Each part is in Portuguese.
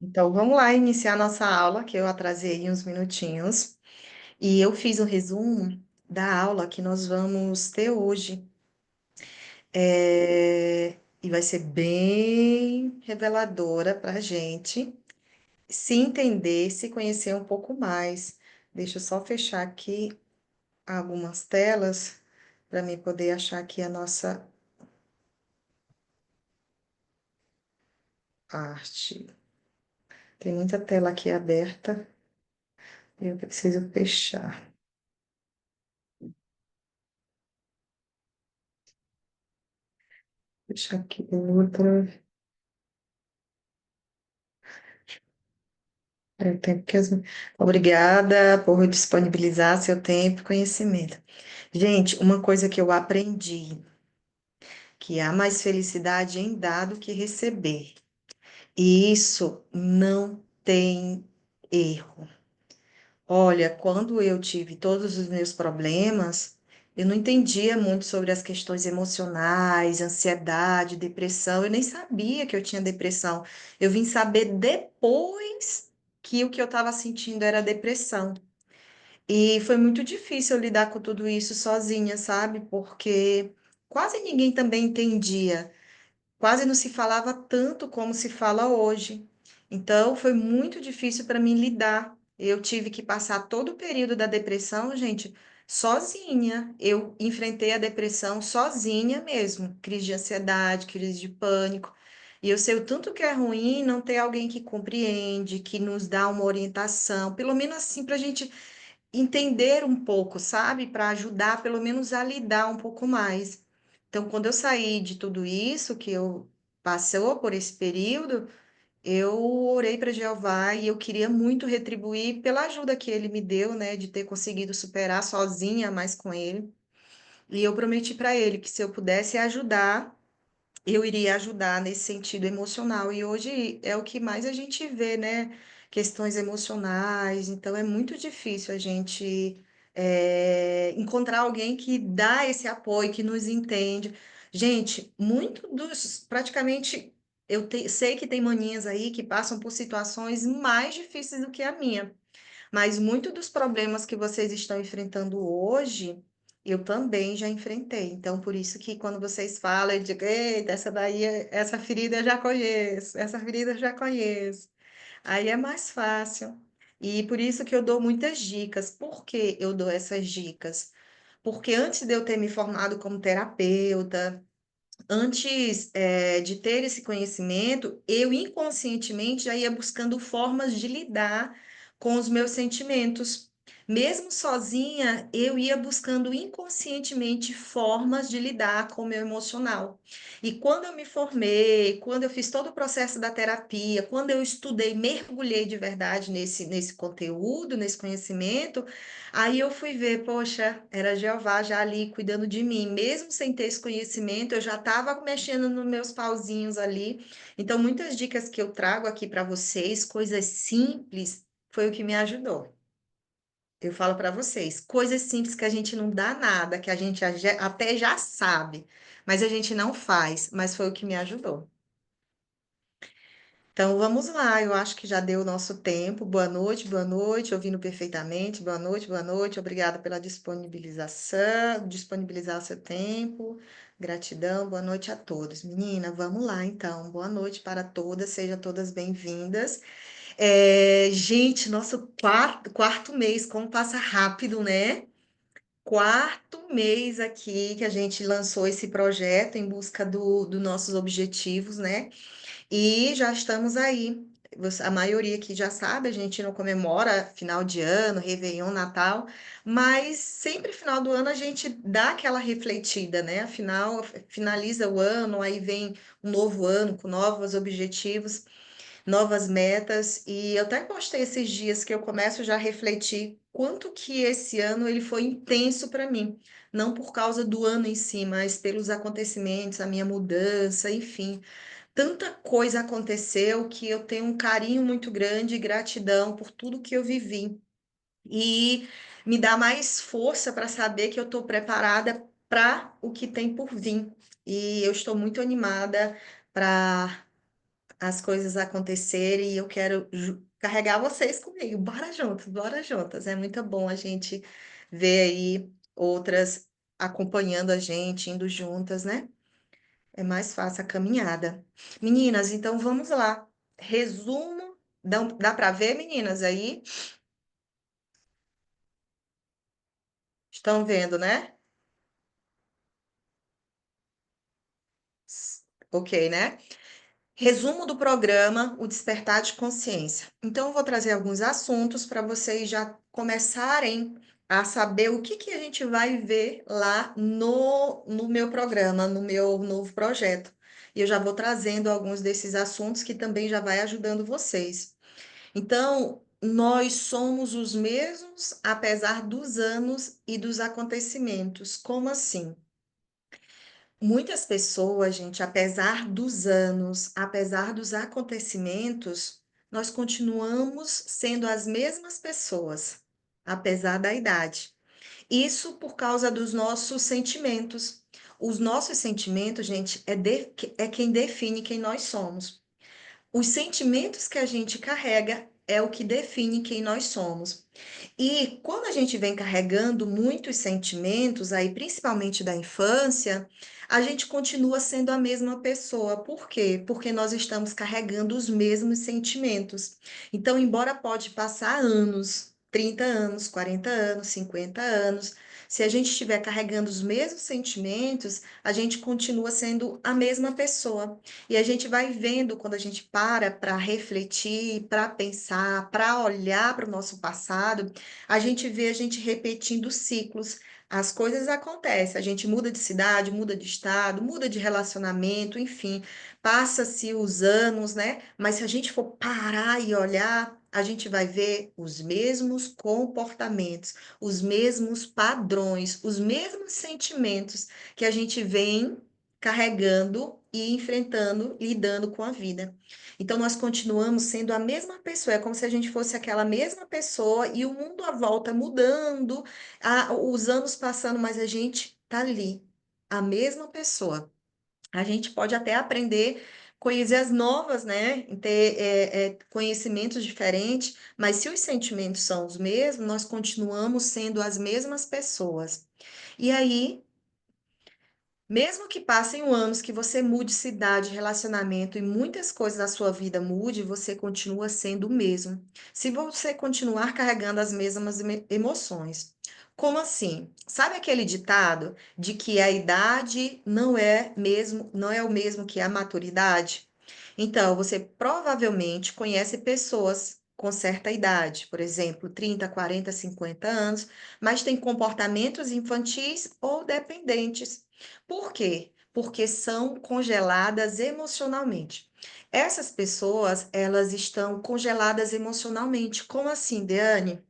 Então, vamos lá iniciar nossa aula, que eu atrasei uns minutinhos. E eu fiz um resumo da aula que nós vamos ter hoje. E vai ser bem reveladora para a gente se entender, se conhecer um pouco mais. Deixa eu só fechar aqui algumas telas para mim poder achar aqui a nossa arte. Tem muita tela aqui aberta, eu preciso fechar. Fechar aqui outra. É o tempo que Obrigada por disponibilizar seu tempo e conhecimento. Gente, uma coisa que eu aprendi, que há mais felicidade em dar do que receber. E isso não tem erro. Olha, quando eu tive todos os meus problemas, eu não entendia muito sobre as questões emocionais, ansiedade, depressão. Eu nem sabia que eu tinha depressão. Eu vim saber depois que o que eu estava sentindo era depressão. E foi muito difícil lidar com tudo isso sozinha, sabe? Porque quase ninguém também entendia. Quase não se falava tanto como se fala hoje. Então, foi muito difícil para mim lidar. Eu tive que passar todo o período da depressão, gente, sozinha. Eu enfrentei a depressão sozinha mesmo. Crise de ansiedade, crise de pânico. E eu sei o tanto que é ruim não ter alguém que compreende, que nos dá uma orientação, pelo menos assim, para a gente entender um pouco, sabe? Para ajudar, pelo menos, a lidar um pouco mais. Então, quando eu saí de tudo isso, que eu passou por esse período, eu orei para Jeová e eu queria muito retribuir pela ajuda que ele me deu, né, de ter conseguido superar sozinha, mais com ele. E eu prometi para ele que se eu pudesse ajudar, eu iria ajudar nesse sentido emocional. E hoje é o que mais a gente vê, né? Questões emocionais. Então é muito difícil a gente encontrar alguém que dá esse apoio, que nos entende. Gente, muito dos, praticamente, sei que tem maninhas aí que passam por situações mais difíceis do que a minha. Mas muito dos problemas que vocês estão enfrentando hoje, eu também já enfrentei. Então, por isso que quando vocês falam, eu digo, eita, essa daí, essa ferida eu já conheço, essa ferida eu já conheço. Aí é mais fácil. E por isso que eu dou muitas dicas. Por que eu dou essas dicas? Porque antes de eu ter me formado como terapeuta, antes, de ter esse conhecimento, eu inconscientemente já ia buscando formas de lidar com os meus sentimentos. Mesmo sozinha, eu ia buscando inconscientemente formas de lidar com o meu emocional. E quando eu me formei, quando eu fiz todo o processo da terapia, quando eu estudei, mergulhei de verdade nesse conteúdo, nesse conhecimento, aí eu fui ver, poxa, era Jeová já ali cuidando de mim, mesmo sem ter esse conhecimento, eu já estava mexendo nos meus pauzinhos ali. Então, muitas dicas que eu trago aqui para vocês, coisas simples, foi o que me ajudou. Eu falo para vocês, coisas simples que a gente não dá nada, que a gente até já sabe, mas a gente não faz, mas foi o que me ajudou. Então vamos lá, eu acho que já deu o nosso tempo. Boa noite, ouvindo perfeitamente. Boa noite, obrigada pela disponibilização, disponibilizar seu tempo. Gratidão, boa noite a todos. Menina, vamos lá então. Boa noite para todas, sejam todas bem-vindas. Gente, nosso quarto mês, como passa rápido, né? Quarto mês aqui que a gente lançou esse projeto em busca dos nossos objetivos, né? E já estamos aí. A maioria aqui já sabe, a gente não comemora final de ano, Réveillon, Natal, mas sempre final do ano a gente dá aquela refletida, né? Afinal, finaliza o ano, aí vem um novo ano com novos objetivos, novas metas. E eu até postei esses dias que eu começo já a refletir quanto que esse ano ele foi intenso para mim. Não por causa do ano em si, mas pelos acontecimentos, a minha mudança, enfim. Tanta coisa aconteceu que eu tenho um carinho muito grande e gratidão por tudo que eu vivi. E me dá mais força para saber que eu estou preparada para o que tem por vir. E eu estou muito animada para as coisas acontecerem e eu quero carregar vocês comigo. Bora juntas. É muito bom a gente ver aí outras acompanhando a gente, indo juntas, né? É mais fácil a caminhada. Meninas, então vamos lá. Resumo. Dá para ver, meninas, aí? Estão vendo, né? Ok, né? Resumo do programa, o Despertar de Consciência. Então, eu vou trazer alguns assuntos para vocês já começarem a saber o que que a gente vai ver lá no meu programa, no meu novo projeto. E eu já vou trazendo alguns desses assuntos que também já vai ajudando vocês. Então, nós somos os mesmos apesar dos anos e dos acontecimentos. Como assim? Muitas pessoas, gente, apesar dos anos, apesar dos acontecimentos, nós continuamos sendo as mesmas pessoas, apesar da idade. Isso por causa dos nossos sentimentos. Os nossos sentimentos, gente, é quem define quem nós somos. Os sentimentos que a gente carrega é o que define quem nós somos. E quando a gente vem carregando muitos sentimentos, aí principalmente da infância, a gente continua sendo a mesma pessoa. Por quê? Porque nós estamos carregando os mesmos sentimentos. Então, embora pode passar anos, 30 anos, 40 anos, 50 anos, se a gente estiver carregando os mesmos sentimentos, a gente continua sendo a mesma pessoa. E a gente vai vendo quando a gente para refletir, para pensar, para olhar para o nosso passado, a gente vê a gente repetindo ciclos. As coisas acontecem, a gente muda de cidade, muda de estado, muda de relacionamento, enfim, passa-se os anos, né? Mas se a gente for parar e olhar, a gente vai ver os mesmos comportamentos, os mesmos padrões, os mesmos sentimentos que a gente vem carregando e enfrentando, lidando com a vida. Então, nós continuamos sendo a mesma pessoa, é como se a gente fosse aquela mesma pessoa e o mundo à volta mudando, os anos passando, mas a gente tá ali, a mesma pessoa. A gente pode até aprender coisas novas, né? Ter conhecimentos diferentes, mas se os sentimentos são os mesmos, nós continuamos sendo as mesmas pessoas. E aí, mesmo que passem anos, que você mude cidade, relacionamento e muitas coisas da sua vida mude, você continua sendo o mesmo. Se você continuar carregando as mesmas emoções. Como assim? Sabe aquele ditado de que a idade não é o mesmo que a maturidade? Então, você provavelmente conhece pessoas com certa idade, por exemplo, 30, 40, 50 anos, mas têm comportamentos infantis ou dependentes. Por quê? Porque são congeladas emocionalmente. Essas pessoas, elas estão congeladas emocionalmente. Como assim, Deane?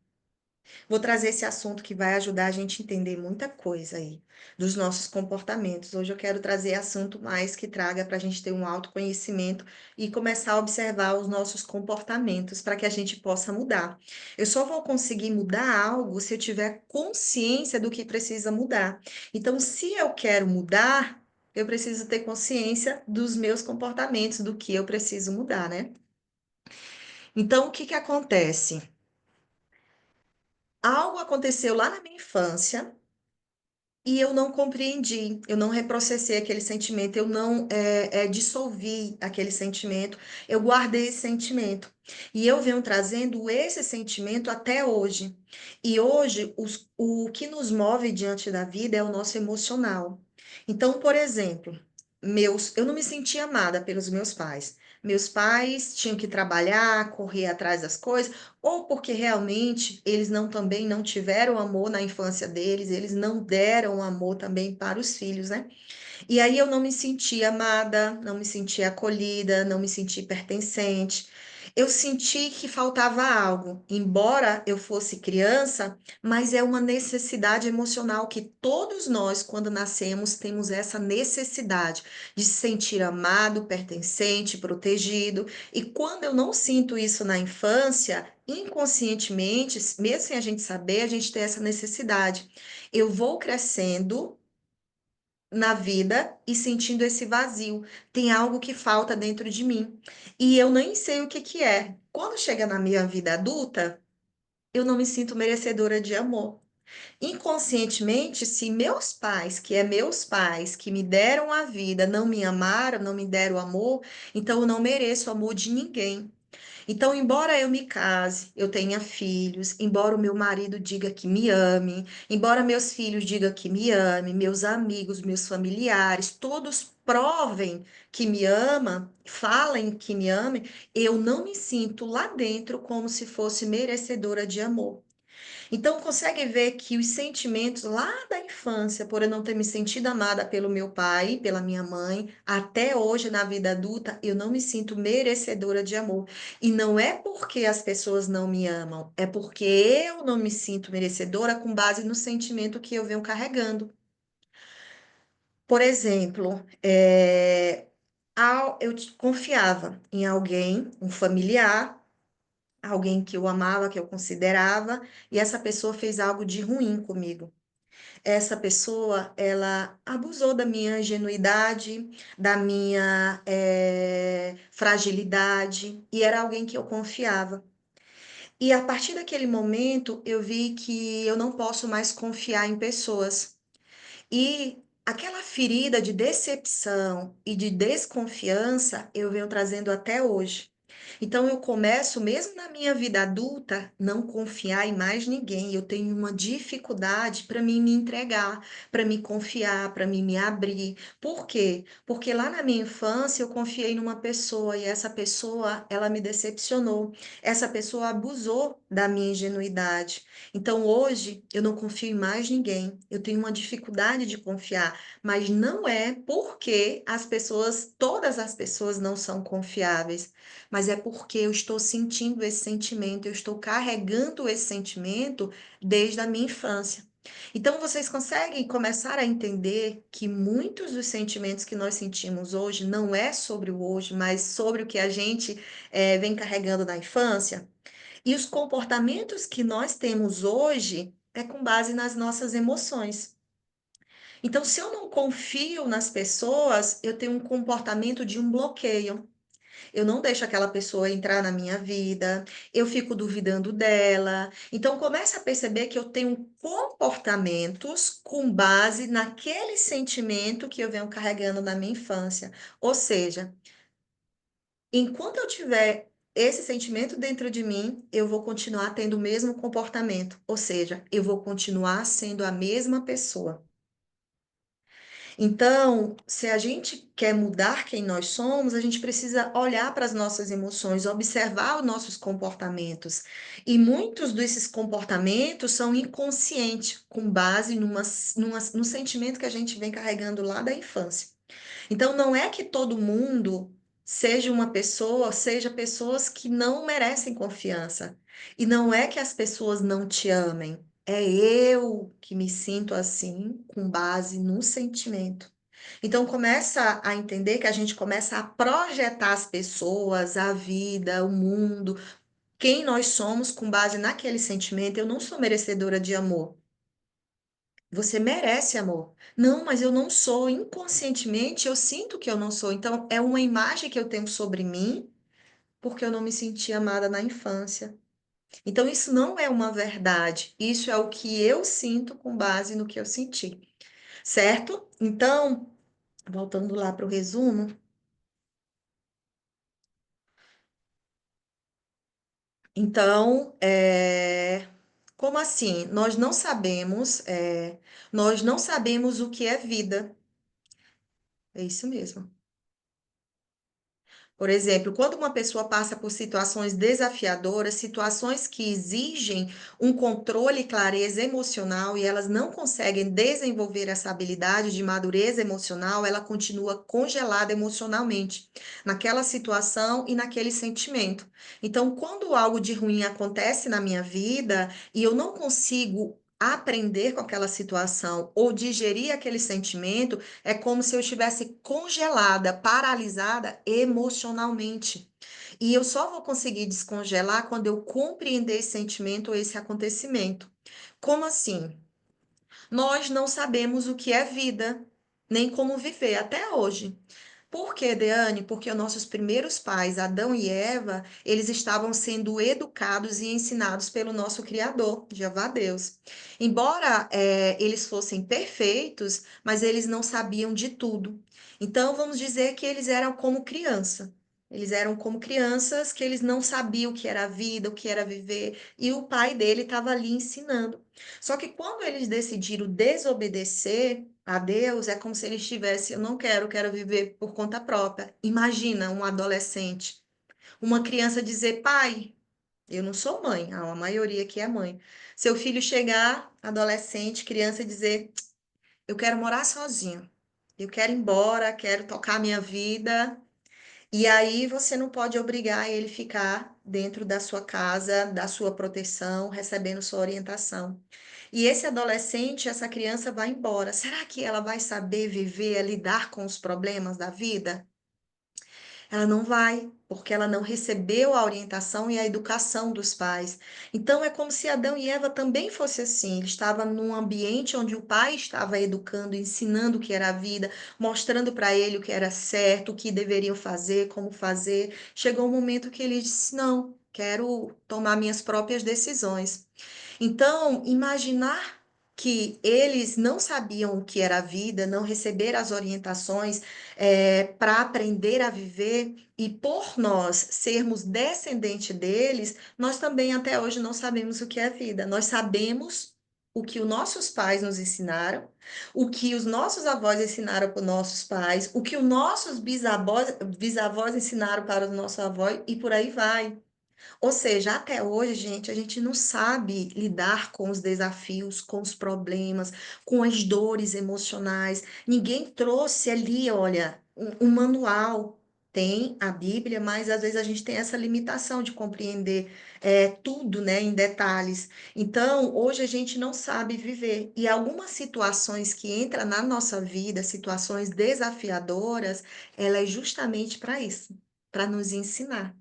Vou trazer esse assunto que vai ajudar a gente a entender muita coisa aí dos nossos comportamentos. Hoje eu quero trazer assunto mais que traga para a gente ter um autoconhecimento e começar a observar os nossos comportamentos para que a gente possa mudar. Eu só vou conseguir mudar algo se eu tiver consciência do que precisa mudar. Então, se eu quero mudar, eu preciso ter consciência dos meus comportamentos, do que eu preciso mudar, né? Então, o que que acontece? Algo aconteceu lá na minha infância e eu não compreendi, eu não reprocessei aquele sentimento, eu não dissolvi aquele sentimento, eu guardei esse sentimento. E eu venho trazendo esse sentimento até hoje. E hoje, o que nos move diante da vida é o nosso emocional. Então, por exemplo, eu não me sentia amada pelos meus pais. Meus pais tinham que trabalhar, correr atrás das coisas, ou porque realmente eles não também não tiveram amor na infância deles, eles não deram amor também para os filhos, né? E aí eu não me senti amada, não me senti acolhida, não me senti pertencente. Eu senti que faltava algo, embora eu fosse criança, mas é uma necessidade emocional que todos nós, quando nascemos, temos essa necessidade de se sentir amado, pertencente, protegido. E quando eu não sinto isso na infância, inconscientemente, mesmo sem a gente saber, a gente tem essa necessidade. Eu vou crescendo na vida e sentindo esse vazio. Tem algo que falta dentro de mim. E eu nem sei o que que é. Quando chega na minha vida adulta, eu não me sinto merecedora de amor. Inconscientemente, se meus pais, que é meus pais, que me deram a vida, não me amaram, não me deram amor, então eu não mereço amor de ninguém. Então, embora eu me case, eu tenha filhos, embora o meu marido diga que me ame, embora meus filhos digam que me ame, meus amigos, meus familiares, todos provem que me ama, falem que me amem, eu não me sinto lá dentro como se fosse merecedora de amor. Então, consegue ver que os sentimentos lá da infância, por eu não ter me sentido amada pelo meu pai, pela minha mãe, até hoje na vida adulta, eu não me sinto merecedora de amor. E não é porque as pessoas não me amam, é porque eu não me sinto merecedora com base no sentimento que eu venho carregando. Por exemplo, confiava em alguém, um familiar, alguém que eu amava, que eu considerava, e essa pessoa fez algo de ruim comigo. Essa pessoa, ela abusou da minha ingenuidade, da minha fragilidade, e era alguém que eu confiava. E a partir daquele momento, eu vi que eu não posso mais confiar em pessoas. E aquela ferida de decepção e de desconfiança eu venho trazendo até hoje. Então eu começo, mesmo na minha vida adulta, não confiar em mais ninguém. Eu tenho uma dificuldade para mim me entregar, para me confiar, para mim me abrir. Por quê? Porque lá na minha infância eu confiei numa pessoa e essa pessoa, ela me decepcionou. Essa pessoa abusou da minha ingenuidade. Então hoje eu não confio em mais ninguém. Eu tenho uma dificuldade de confiar, mas não é porque todas as pessoas não são confiáveis, mas é porque eu estou sentindo esse sentimento, eu estou carregando esse sentimento desde a minha infância. Então vocês conseguem começar a entender que muitos dos sentimentos que nós sentimos hoje não é sobre o hoje, mas sobre o que a gente vem carregando na infância? E os comportamentos que nós temos hoje é com base nas nossas emoções. Então, se eu não confio nas pessoas, eu tenho um comportamento de um bloqueio. Eu não deixo aquela pessoa entrar na minha vida, eu fico duvidando dela. Então, começa a perceber que eu tenho comportamentos com base naquele sentimento que eu venho carregando na minha infância. Ou seja, enquanto eu tiver esse sentimento dentro de mim, eu vou continuar tendo o mesmo comportamento, ou seja, eu vou continuar sendo a mesma pessoa. Então, se a gente quer mudar quem nós somos, a gente precisa olhar para as nossas emoções, observar os nossos comportamentos. E muitos desses comportamentos são inconscientes, com base no sentimento que a gente vem carregando lá da infância. Então, não é que todo mundo seja pessoas que não merecem confiança. E não é que as pessoas não te amem. É eu que me sinto assim com base no sentimento. Então, começa a entender que a gente começa a projetar as pessoas, a vida, o mundo, quem nós somos com base naquele sentimento. Eu não sou merecedora de amor. Você merece amor. Não, mas eu não sou. Inconscientemente, eu sinto que eu não sou. Então, é uma imagem que eu tenho sobre mim, porque eu não me senti amada na infância. Então, isso não é uma verdade. Isso é o que eu sinto com base no que eu senti. Certo? Então, voltando lá para o resumo. Então, como assim? Nós não sabemos o que é vida. É isso mesmo. Por exemplo, quando uma pessoa passa por situações desafiadoras, situações que exigem um controle e clareza emocional e elas não conseguem desenvolver essa habilidade de madureza emocional, ela continua congelada emocionalmente naquela situação e naquele sentimento. Então, quando algo de ruim acontece na minha vida e eu não consigo aprender com aquela situação ou digerir aquele sentimento, é como se eu estivesse congelada, paralisada emocionalmente. E eu só vou conseguir descongelar quando eu compreender esse sentimento ou esse acontecimento. Como assim? Nós não sabemos o que é vida. nem como viver até hoje. Por quê, Deane? Porque os nossos primeiros pais, Adão e Eva, eles estavam sendo educados e ensinados pelo nosso Criador, Jeová Deus. Embora eles fossem perfeitos, mas eles não sabiam de tudo. Então, vamos dizer que eles eram como criança. Eles eram como crianças que eles não sabiam o que era a vida, o que era viver, e o pai dele estava ali ensinando. Só que quando eles decidiram desobedecer a Deus, é como se eles tivessem, eu não quero, quero viver por conta própria. Imagina um adolescente, uma criança dizer, pai, eu não sou mãe, a maioria aqui é mãe. Seu filho chegar, adolescente, criança, e dizer, eu quero morar sozinho, eu quero ir embora, quero tocar minha vida. E aí você não pode obrigar ele a ficar dentro da sua casa, da sua proteção, recebendo sua orientação. E esse adolescente, essa criança vai embora. Será que ela vai saber viver, lidar com os problemas da vida? Ela não vai, porque ela não recebeu a orientação e a educação dos pais. Então é como se Adão e Eva também fosse assim. Ele estava num ambiente onde o pai estava educando, ensinando o que era a vida, mostrando para ele o que era certo, o que deveriam fazer, como fazer. Chegou um momento que ele disse: "Não, quero tomar minhas próprias decisões". Então, imaginar que eles não sabiam o que era a vida, não receberam as orientações para aprender a viver, e por nós sermos descendente deles, nós também até hoje não sabemos o que é vida. Nós sabemos o que os nossos pais nos ensinaram, o que os nossos avós ensinaram para os nossos pais, o que os nossos bisavós ensinaram para os nossos avós, e por aí vai. Ou seja, até hoje, gente, a gente não sabe lidar com os desafios, com os problemas, com as dores emocionais. Ninguém trouxe ali, olha, um manual. Tem a Bíblia, mas às vezes a gente tem essa limitação de compreender tudo, né, em detalhes. Então, hoje a gente não sabe viver. E algumas situações que entram na nossa vida, situações desafiadoras, ela é justamente para isso, para nos ensinar.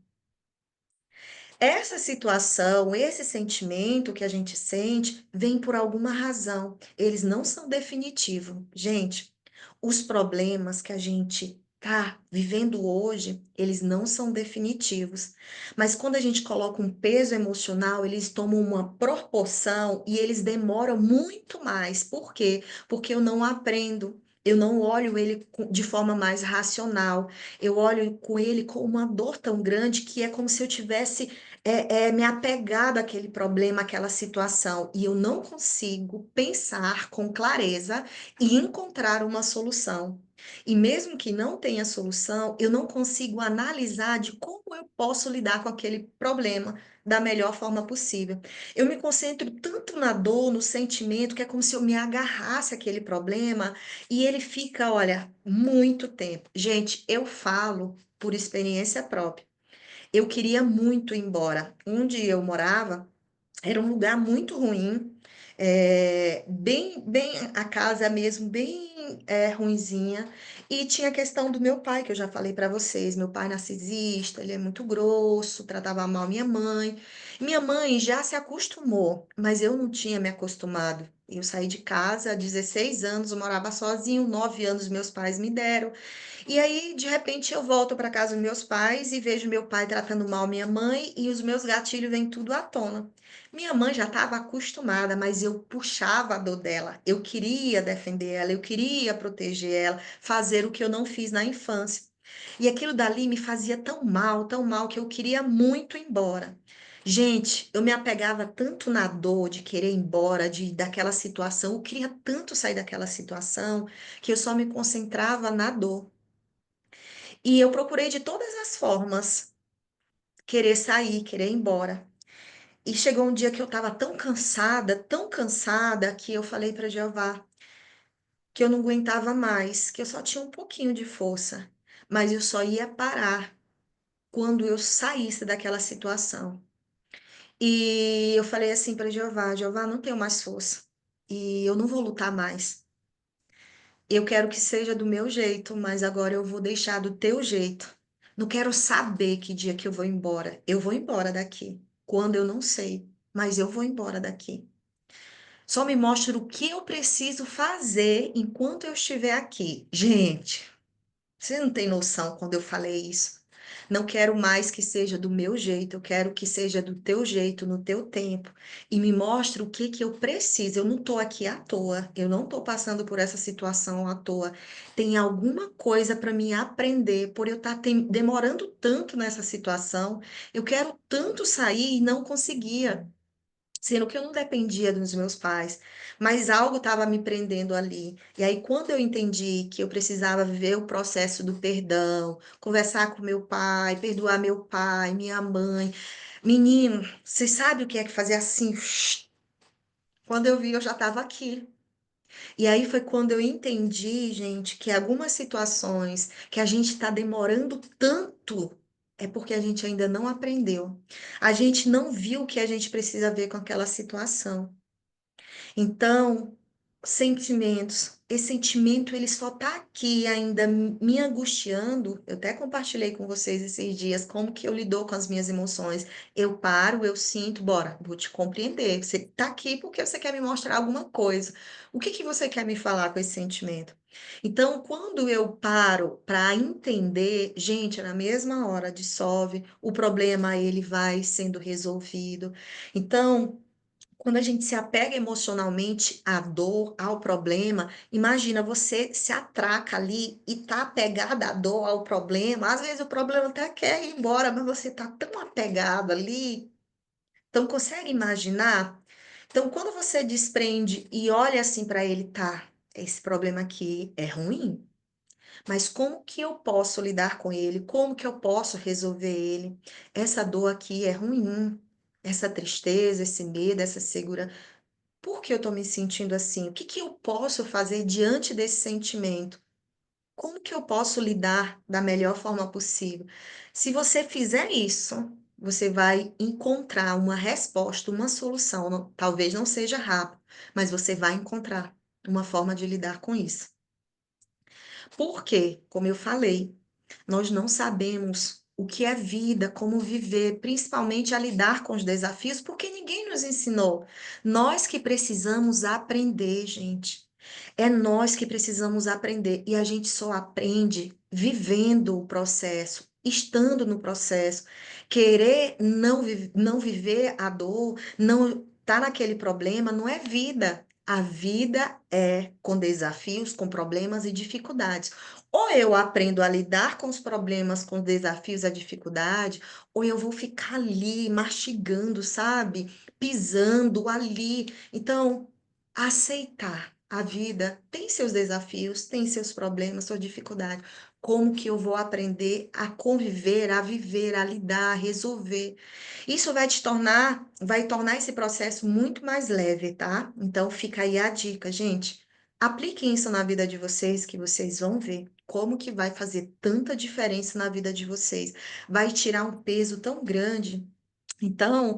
Essa situação, esse sentimento que a gente sente, vem por alguma razão. Eles não são definitivos. Gente, os problemas que a gente está vivendo hoje, eles não são definitivos. Mas quando a gente coloca um peso emocional, eles tomam uma proporção e eles demoram muito mais. Por quê? Porque eu não aprendo. Eu não olho ele de forma mais racional. Eu olho com ele com uma dor tão grande que é como se eu tivesse me apegar àquele problema, àquela situação, e eu não consigo pensar com clareza e encontrar uma solução. E mesmo que não tenha solução, eu não consigo analisar de como eu posso lidar com aquele problema da melhor forma possível. Eu me concentro tanto na dor, no sentimento, que é como se eu me agarrasse àquele problema e ele fica, olha, muito tempo. Gente, eu falo por experiência própria. Eu queria muito ir embora. Onde eu morava era um lugar muito ruim, bem a casa mesmo, bem ruinzinha. E tinha a questão do meu pai, que eu já falei para vocês. Meu pai narcisista, ele é muito grosso, tratava mal minha mãe. Minha mãe já se acostumou, mas eu não tinha me acostumado. Eu saí de casa há 16 anos, eu morava sozinho, 9 anos meus pais me deram. E aí, de repente, eu volto para casa dos meus pais e vejo meu pai tratando mal minha mãe e os meus gatilhos vêm tudo à tona. Minha mãe já estava acostumada, mas eu puxava a dor dela. Eu queria defender ela, eu queria proteger ela, fazer o que eu não fiz na infância. E aquilo dali me fazia tão mal, que eu queria muito ir embora. Gente, eu me apegava tanto na dor de querer ir embora, daquela situação, eu queria tanto sair daquela situação, que eu só me concentrava na dor. E eu procurei de todas as formas querer sair, querer ir embora. E chegou um dia que eu estava tão cansada, que eu falei para Jeová que eu não aguentava mais, que eu só tinha um pouquinho de força, mas eu só ia parar quando eu saísse daquela situação. E eu falei assim para Jeová: Jeová, não tenho mais força e eu não vou lutar mais. Eu quero que seja do meu jeito, mas agora eu vou deixar do teu jeito. Não quero saber que dia que eu vou embora. Eu vou embora daqui. Quando eu não sei, mas eu vou embora daqui. Só me mostra o que eu preciso fazer enquanto eu estiver aqui. Gente, você não tem noção quando eu falei isso. Não quero mais que seja do meu jeito, eu quero que seja do teu jeito, no teu tempo. E me mostra o que que eu preciso. Eu não estou aqui à toa, eu não estou passando por essa situação à toa. Tem alguma coisa para mim aprender, por eu estar demorando tanto nessa situação. Eu quero tanto sair e não conseguia. Sendo que eu não dependia dos meus pais, mas algo estava me prendendo ali. E aí, quando eu entendi que eu precisava viver o processo do perdão, conversar com meu pai, perdoar meu pai, minha mãe, menino, você sabe o que é que fazer assim? Quando eu vi, eu já estava aqui. E aí foi quando eu entendi, gente, que algumas situações que a gente está demorando tanto é porque a gente ainda não aprendeu. A gente não viu o que a gente precisa ver com aquela situação. Então, sentimentos, esse sentimento ele só tá aqui ainda me angustiando. Eu até compartilhei com vocês esses dias como que eu lido com as minhas emoções. Eu paro, eu sinto, bora, vou te compreender. Você tá aqui porque você quer me mostrar alguma coisa. O que que você quer me falar com esse sentimento? Então, quando eu paro para entender, gente, na mesma hora dissolve, o problema ele vai sendo resolvido. Então, quando a gente se apega emocionalmente à dor, ao problema, imagina você se atraca ali e tá apegada à dor, ao problema. Às vezes o problema até quer ir embora, mas você tá tão apegado ali. Então, consegue imaginar? Então, quando você desprende e olha assim para ele, tá, esse problema aqui é ruim, mas como que eu posso lidar com ele? Como que eu posso resolver ele? Essa dor aqui é ruim. Essa tristeza, esse medo, essa segurança. Por que eu estou me sentindo assim? O que que eu posso fazer diante desse sentimento? Como que eu posso lidar da melhor forma possível? Se você fizer isso, você vai encontrar uma resposta, uma solução. Talvez não seja rápido, mas você vai encontrar uma forma de lidar com isso. Porque, como eu falei, nós não sabemos o que é vida, como viver, principalmente a lidar com os desafios, porque ninguém nos ensinou. Nós que precisamos aprender, gente. É nós que precisamos aprender. E a gente só aprende vivendo o processo, estando no processo. Querer não viver a dor, não estar naquele problema, não é vida. A vida é com desafios, com problemas e dificuldades. Ou eu aprendo a lidar com os problemas, com os desafios, a dificuldade, ou eu vou ficar ali mastigando, sabe? Pisando ali. Então, aceitar a vida tem seus desafios, tem seus problemas, suas dificuldades. Como que eu vou aprender a conviver, a viver, a lidar, a resolver? Isso vai tornar esse processo muito mais leve, tá? Então, fica aí a dica, gente. Apliquem isso na vida de vocês, que vocês vão ver como que vai fazer tanta diferença na vida de vocês. Vai tirar um peso tão grande. Então,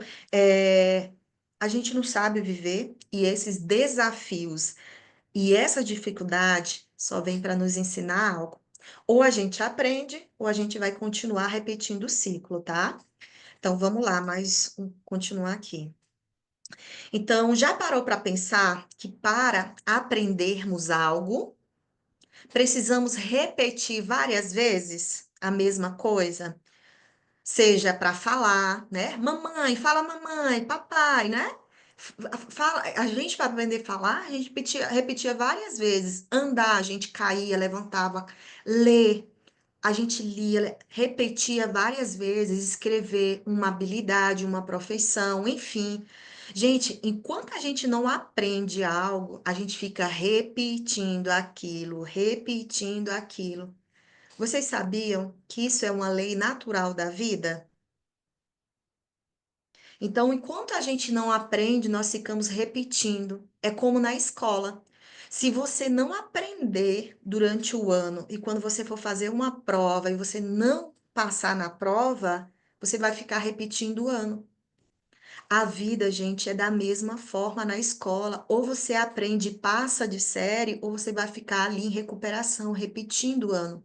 a gente não sabe viver e esses desafios e essa dificuldade só vem para nos ensinar algo. Ou a gente aprende, ou a gente vai continuar repetindo o ciclo, tá? Então, vamos lá, continuar aqui. Então, já parou para pensar que para aprendermos algo, precisamos repetir várias vezes a mesma coisa? Seja para falar, né? Mamãe, fala mamãe, papai, né? Fala, a gente para aprender a falar, a gente repetia várias vezes. Andar, a gente caía, levantava. Ler, a gente lia, repetia várias vezes. Escrever, uma habilidade, uma profissão, enfim. Gente, enquanto a gente não aprende algo, a gente fica repetindo aquilo, repetindo aquilo. Vocês sabiam que isso é uma lei natural da vida? Então, enquanto a gente não aprende, nós ficamos repetindo. É como na escola. Se você não aprender durante o ano e quando você for fazer uma prova e você não passar na prova, você vai ficar repetindo o ano. A vida, gente, é da mesma forma na escola. Ou você aprende e passa de série, ou você vai ficar ali em recuperação, repetindo o ano.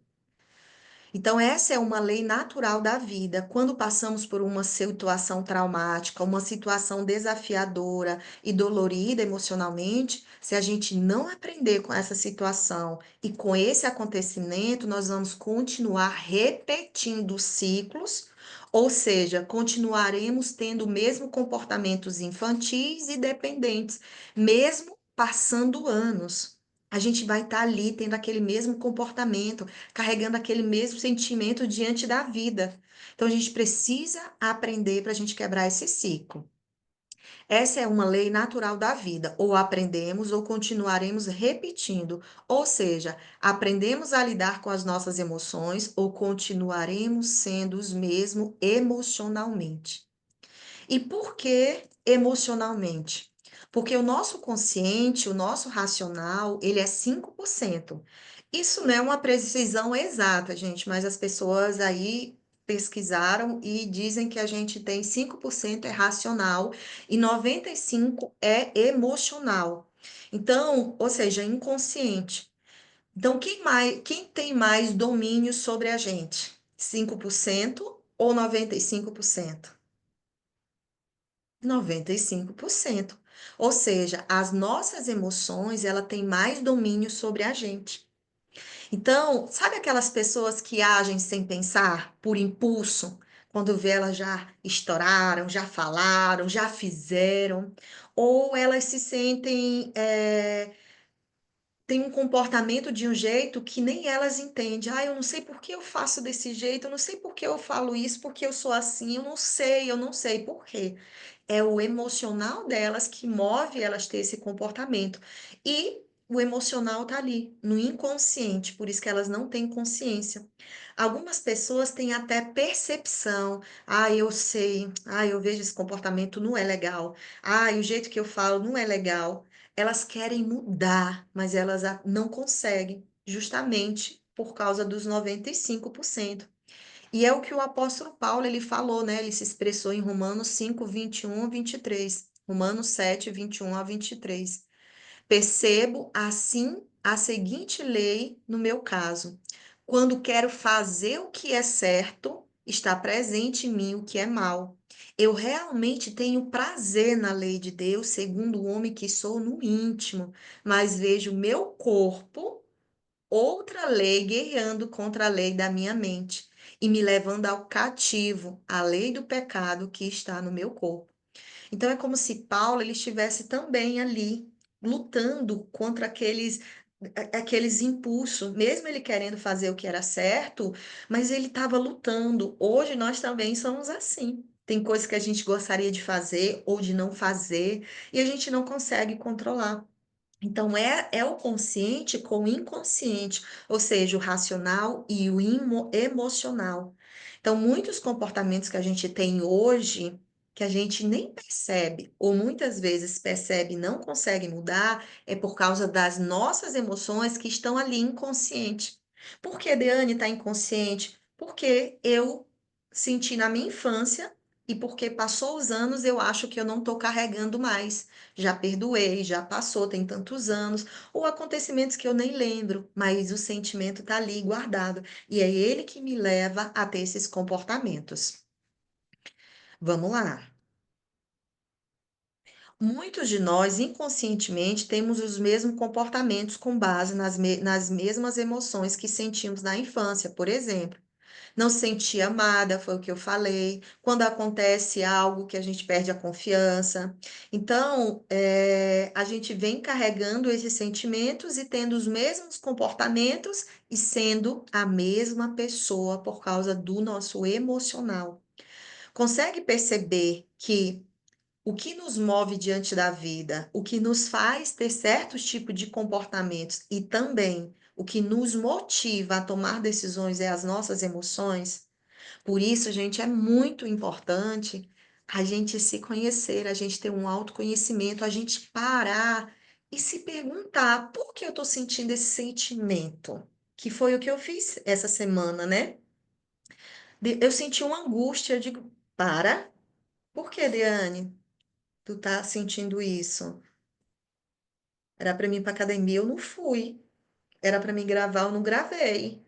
Então, essa é uma lei natural da vida. Quando passamos por uma situação traumática, uma situação desafiadora e dolorida emocionalmente, se a gente não aprender com essa situação e com esse acontecimento, nós vamos continuar repetindo ciclos, ou seja, continuaremos tendo mesmo comportamentos infantis e dependentes, mesmo passando anos. A gente vai estar ali tendo aquele mesmo comportamento, carregando aquele mesmo sentimento diante da vida. Então, a gente precisa aprender para a gente quebrar esse ciclo. Essa é uma lei natural da vida. Ou aprendemos ou continuaremos repetindo. Ou seja, aprendemos a lidar com as nossas emoções ou continuaremos sendo os mesmos emocionalmente. E por que emocionalmente? Porque o nosso consciente, o nosso racional, ele é 5%. Isso não é uma precisão exata, gente, mas as pessoas aí pesquisaram e dizem que a gente tem 5% é racional e 95% é emocional. Então, ou seja, inconsciente. Então, quem tem mais domínio sobre a gente? 5% ou 95%? 95%. Ou seja, as nossas emoções, ela tem mais domínio sobre a gente. Então, sabe aquelas pessoas que agem sem pensar, por impulso, quando vê elas já estouraram, já falaram, já fizeram, ou elas se sentem têm um comportamento de um jeito que nem elas entendem. Ah, eu não sei por que eu faço desse jeito, eu não sei por que eu falo isso, porque eu sou assim, eu não sei por quê. É o emocional delas que move elas ter esse comportamento. E o emocional tá ali, no inconsciente, por isso que elas não têm consciência. Algumas pessoas têm até percepção. Ah, eu sei. Ah, eu vejo esse comportamento não é legal. Ah, e o jeito que eu falo não é legal. Elas querem mudar, mas elas não conseguem, justamente por causa dos 95%. E é o que o apóstolo Paulo ele falou, né? Ele se expressou em Romanos 5, 21 a 23. Romanos 7, 21 a 23. Percebo assim a seguinte lei no meu caso. Quando quero fazer o que é certo, está presente em mim o que é mal. Eu realmente tenho prazer na lei de Deus, segundo o homem que sou no íntimo, mas vejo meu corpo outra lei guerreando contra a lei da minha mente e me levando ao cativo, a lei do pecado que está no meu corpo. Então é como se Paulo ele estivesse também ali lutando contra aqueles impulsos, mesmo ele querendo fazer o que era certo, mas ele estava lutando. Hoje nós também somos assim. Tem coisas que a gente gostaria de fazer ou de não fazer e a gente não consegue controlar. Então, é o consciente com o inconsciente, ou seja, o racional e o emocional. Então, muitos comportamentos que a gente tem hoje, que a gente nem percebe, ou muitas vezes percebe e não consegue mudar, é por causa das nossas emoções que estão ali inconsciente. Por que Deane está inconsciente? Porque eu senti na minha infância e porque passou os anos, eu acho que eu não estou carregando mais. Já perdoei, já passou, tem tantos anos, ou acontecimentos que eu nem lembro, mas o sentimento está ali guardado. E é ele que me leva a ter esses comportamentos. Vamos lá. Muitos de nós, inconscientemente, temos os mesmos comportamentos com base nas mesmas emoções que sentimos na infância, por exemplo. Não se sentir amada, foi o que eu falei. Quando acontece algo que a gente perde a confiança. Então, a gente vem carregando esses sentimentos e tendo os mesmos comportamentos e sendo a mesma pessoa por causa do nosso emocional. Consegue perceber que o que nos move diante da vida, o que nos faz ter certos tipos de comportamentos e também o que nos motiva a tomar decisões é as nossas emoções? Por isso, gente, é muito importante a gente se conhecer, a gente ter um autoconhecimento, a gente parar e se perguntar por que eu estou sentindo esse sentimento? Que foi o que eu fiz essa semana, né? Eu senti uma angústia, eu digo, para, por que, Deane, tu tá sentindo isso? Era para mim ir para academia, eu não fui. Era para mim gravar, eu não gravei.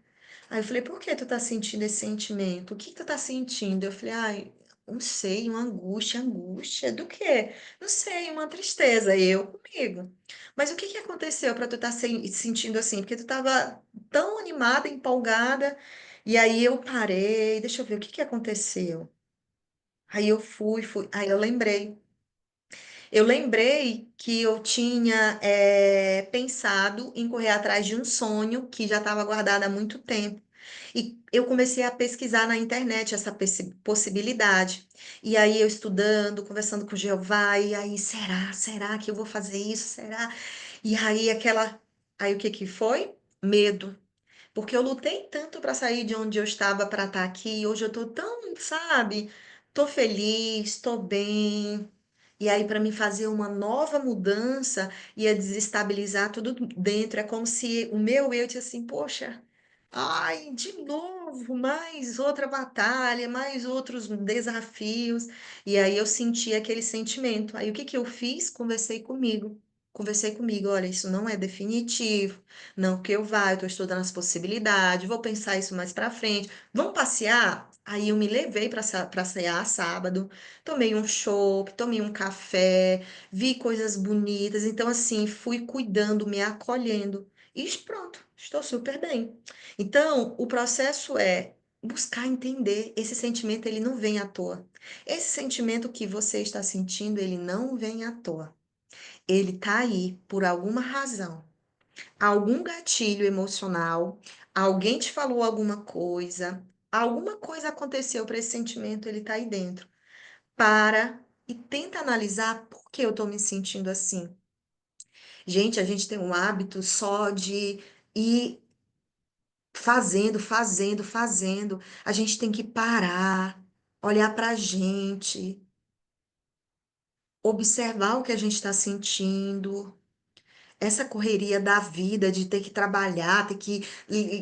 Aí eu falei, por que tu tá sentindo esse sentimento? O que tu tá sentindo? Eu falei, ai, não sei, uma angústia, angústia do quê? Não sei, uma tristeza, eu comigo. Mas o que que aconteceu para tu estar sentindo assim? Porque tu tava tão animada, empolgada, e aí eu parei, deixa eu ver o que que aconteceu. Aí eu fui, aí eu lembrei. Eu lembrei que eu tinha pensado em correr atrás de um sonho que já estava guardado há muito tempo. E eu comecei a pesquisar na internet essa possibilidade. E aí eu estudando, conversando com Jeová, e aí, será que eu vou fazer isso? Será? E aí aí o que que foi? Medo. Porque eu lutei tanto para sair de onde eu estava para estar aqui, e hoje eu tô tão, sabe? Tô feliz, tô bem. E aí, para mim fazer uma nova mudança, ia desestabilizar tudo dentro. É como se o meu eu disse assim, poxa, ai, de novo, mais outra batalha, mais outros desafios. E aí eu senti aquele sentimento. Aí o que que eu fiz? Conversei comigo. Conversei comigo, olha, isso não é definitivo, não que eu vá, eu estou estudando as possibilidades, vou pensar isso mais para frente. Vamos passear? Aí eu me levei para passear sábado. Tomei um chopp, tomei um café, vi coisas bonitas. Então, assim, fui cuidando, me acolhendo. E pronto, estou super bem. Então, o processo é buscar entender. Esse sentimento, ele não vem à toa. Esse sentimento que você está sentindo, ele não vem à toa. Ele está aí por alguma razão. Algum gatilho emocional, alguém te falou alguma coisa aconteceu para esse sentimento, ele tá aí dentro. Para e tenta analisar por que eu estou me sentindo assim. Gente, a gente tem um hábito só de ir fazendo. A gente tem que parar, olhar para a gente, observar o que a gente está sentindo. Essa correria da vida, de ter que trabalhar, ter que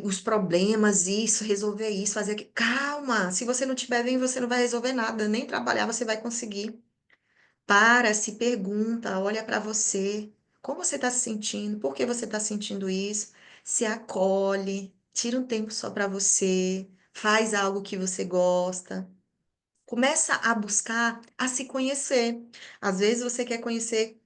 os problemas, isso, resolver isso, fazer aquilo. Calma, se você não estiver bem, você não vai resolver nada, nem trabalhar você vai conseguir. Para, se pergunta, olha para você, como você está se sentindo, por que você está sentindo isso, se acolhe, tira um tempo só para você, faz algo que você gosta, começa a buscar a se conhecer. Às vezes você quer conhecer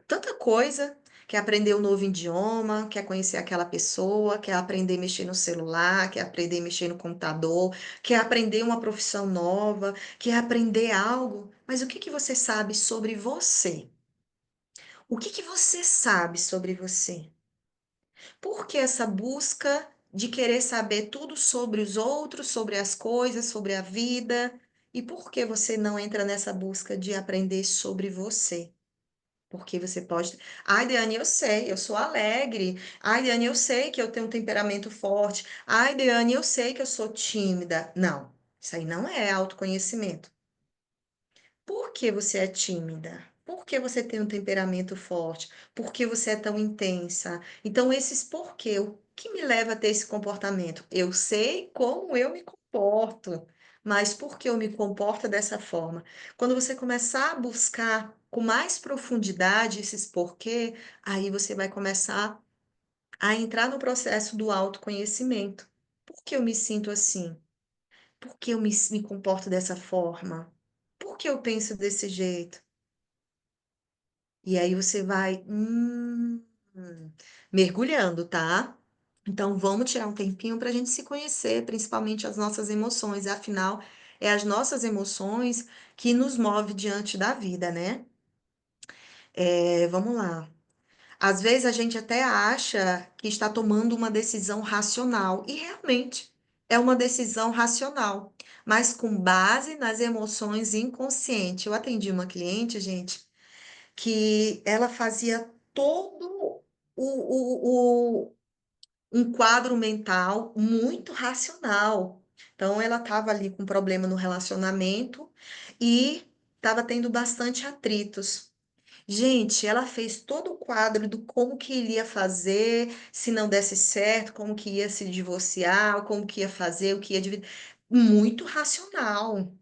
tanta coisa, quer aprender um novo idioma, quer conhecer aquela pessoa, quer aprender a mexer no celular, quer aprender a mexer no computador, quer aprender uma profissão nova, quer aprender algo. Mas o que que você sabe sobre você? O que que você sabe sobre você? Por que essa busca de querer saber tudo sobre os outros, sobre as coisas, sobre a vida? E por que você não entra nessa busca de aprender sobre você? Porque você pode. Ai, Daiane, eu sei, eu sou alegre. Ai, Daiane, eu sei que eu tenho um temperamento forte. Ai, Daiane, eu sei que eu sou tímida. Não, isso aí não é autoconhecimento. Por que você é tímida? Por que você tem um temperamento forte? Por que você é tão intensa? Então, esses porquê, o que me leva a ter esse comportamento? Eu sei como eu me comporto, mas por que eu me comporto dessa forma? Quando você começar a buscar com mais profundidade esses porquê, aí você vai começar a entrar no processo do autoconhecimento. Por que eu me sinto assim? Por que eu me comporto dessa forma? Por que eu penso desse jeito? E aí você vai mergulhando, tá? Então vamos tirar um tempinho para a gente se conhecer, principalmente as nossas emoções. Afinal, é as nossas emoções que nos move diante da vida, né? Vamos lá. Às vezes a gente até acha que está tomando uma decisão racional, e realmente é uma decisão racional, mas com base nas emoções inconscientes. Eu atendi uma cliente, gente, que ela fazia todo um quadro mental muito racional. Então, ela estava ali com problema no relacionamento e estava tendo bastante atritos. Gente, ela fez todo o quadro do como que iria fazer se não desse certo, como que ia se divorciar, como que ia fazer, o que ia dividir. Muito racional.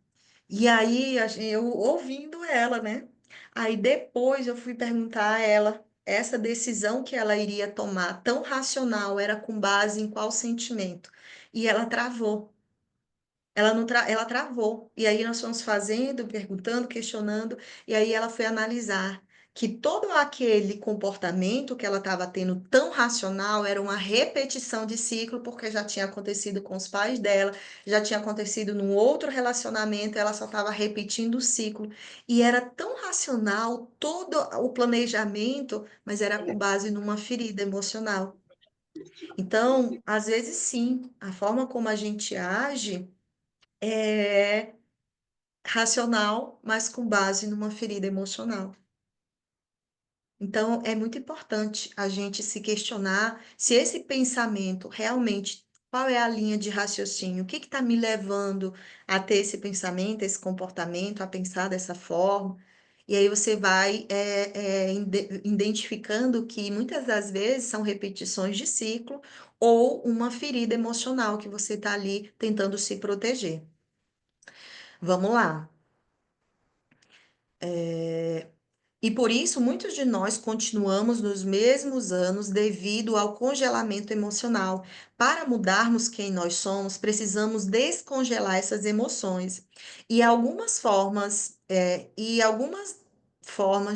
E aí, eu ouvindo ela, né? Aí depois eu fui perguntar a ela. essa decisão que ela iria tomar, tão racional, era com base em qual sentimento? E ela travou. Ela travou. E aí nós fomos fazendo, perguntando, questionando, e aí ela foi analisar que todo aquele comportamento que ela estava tendo tão racional era uma repetição de ciclo, porque já tinha acontecido com os pais dela, já tinha acontecido num outro relacionamento, ela só estava repetindo o ciclo. E era tão racional todo o planejamento, mas era com base numa ferida emocional. Então, às vezes sim, a forma como a gente age é racional, mas com base numa ferida emocional. Então, é muito importante a gente se questionar se esse pensamento realmente, qual é a linha de raciocínio, o que está me levando a ter esse pensamento, esse comportamento, a pensar dessa forma. E aí você vai identificando que muitas das vezes são repetições de ciclo ou uma ferida emocional que você está ali tentando se proteger. Vamos lá. E por isso, muitos de nós continuamos nos mesmos anos devido ao congelamento emocional. Para mudarmos quem nós somos, precisamos descongelar essas emoções. E algumas formas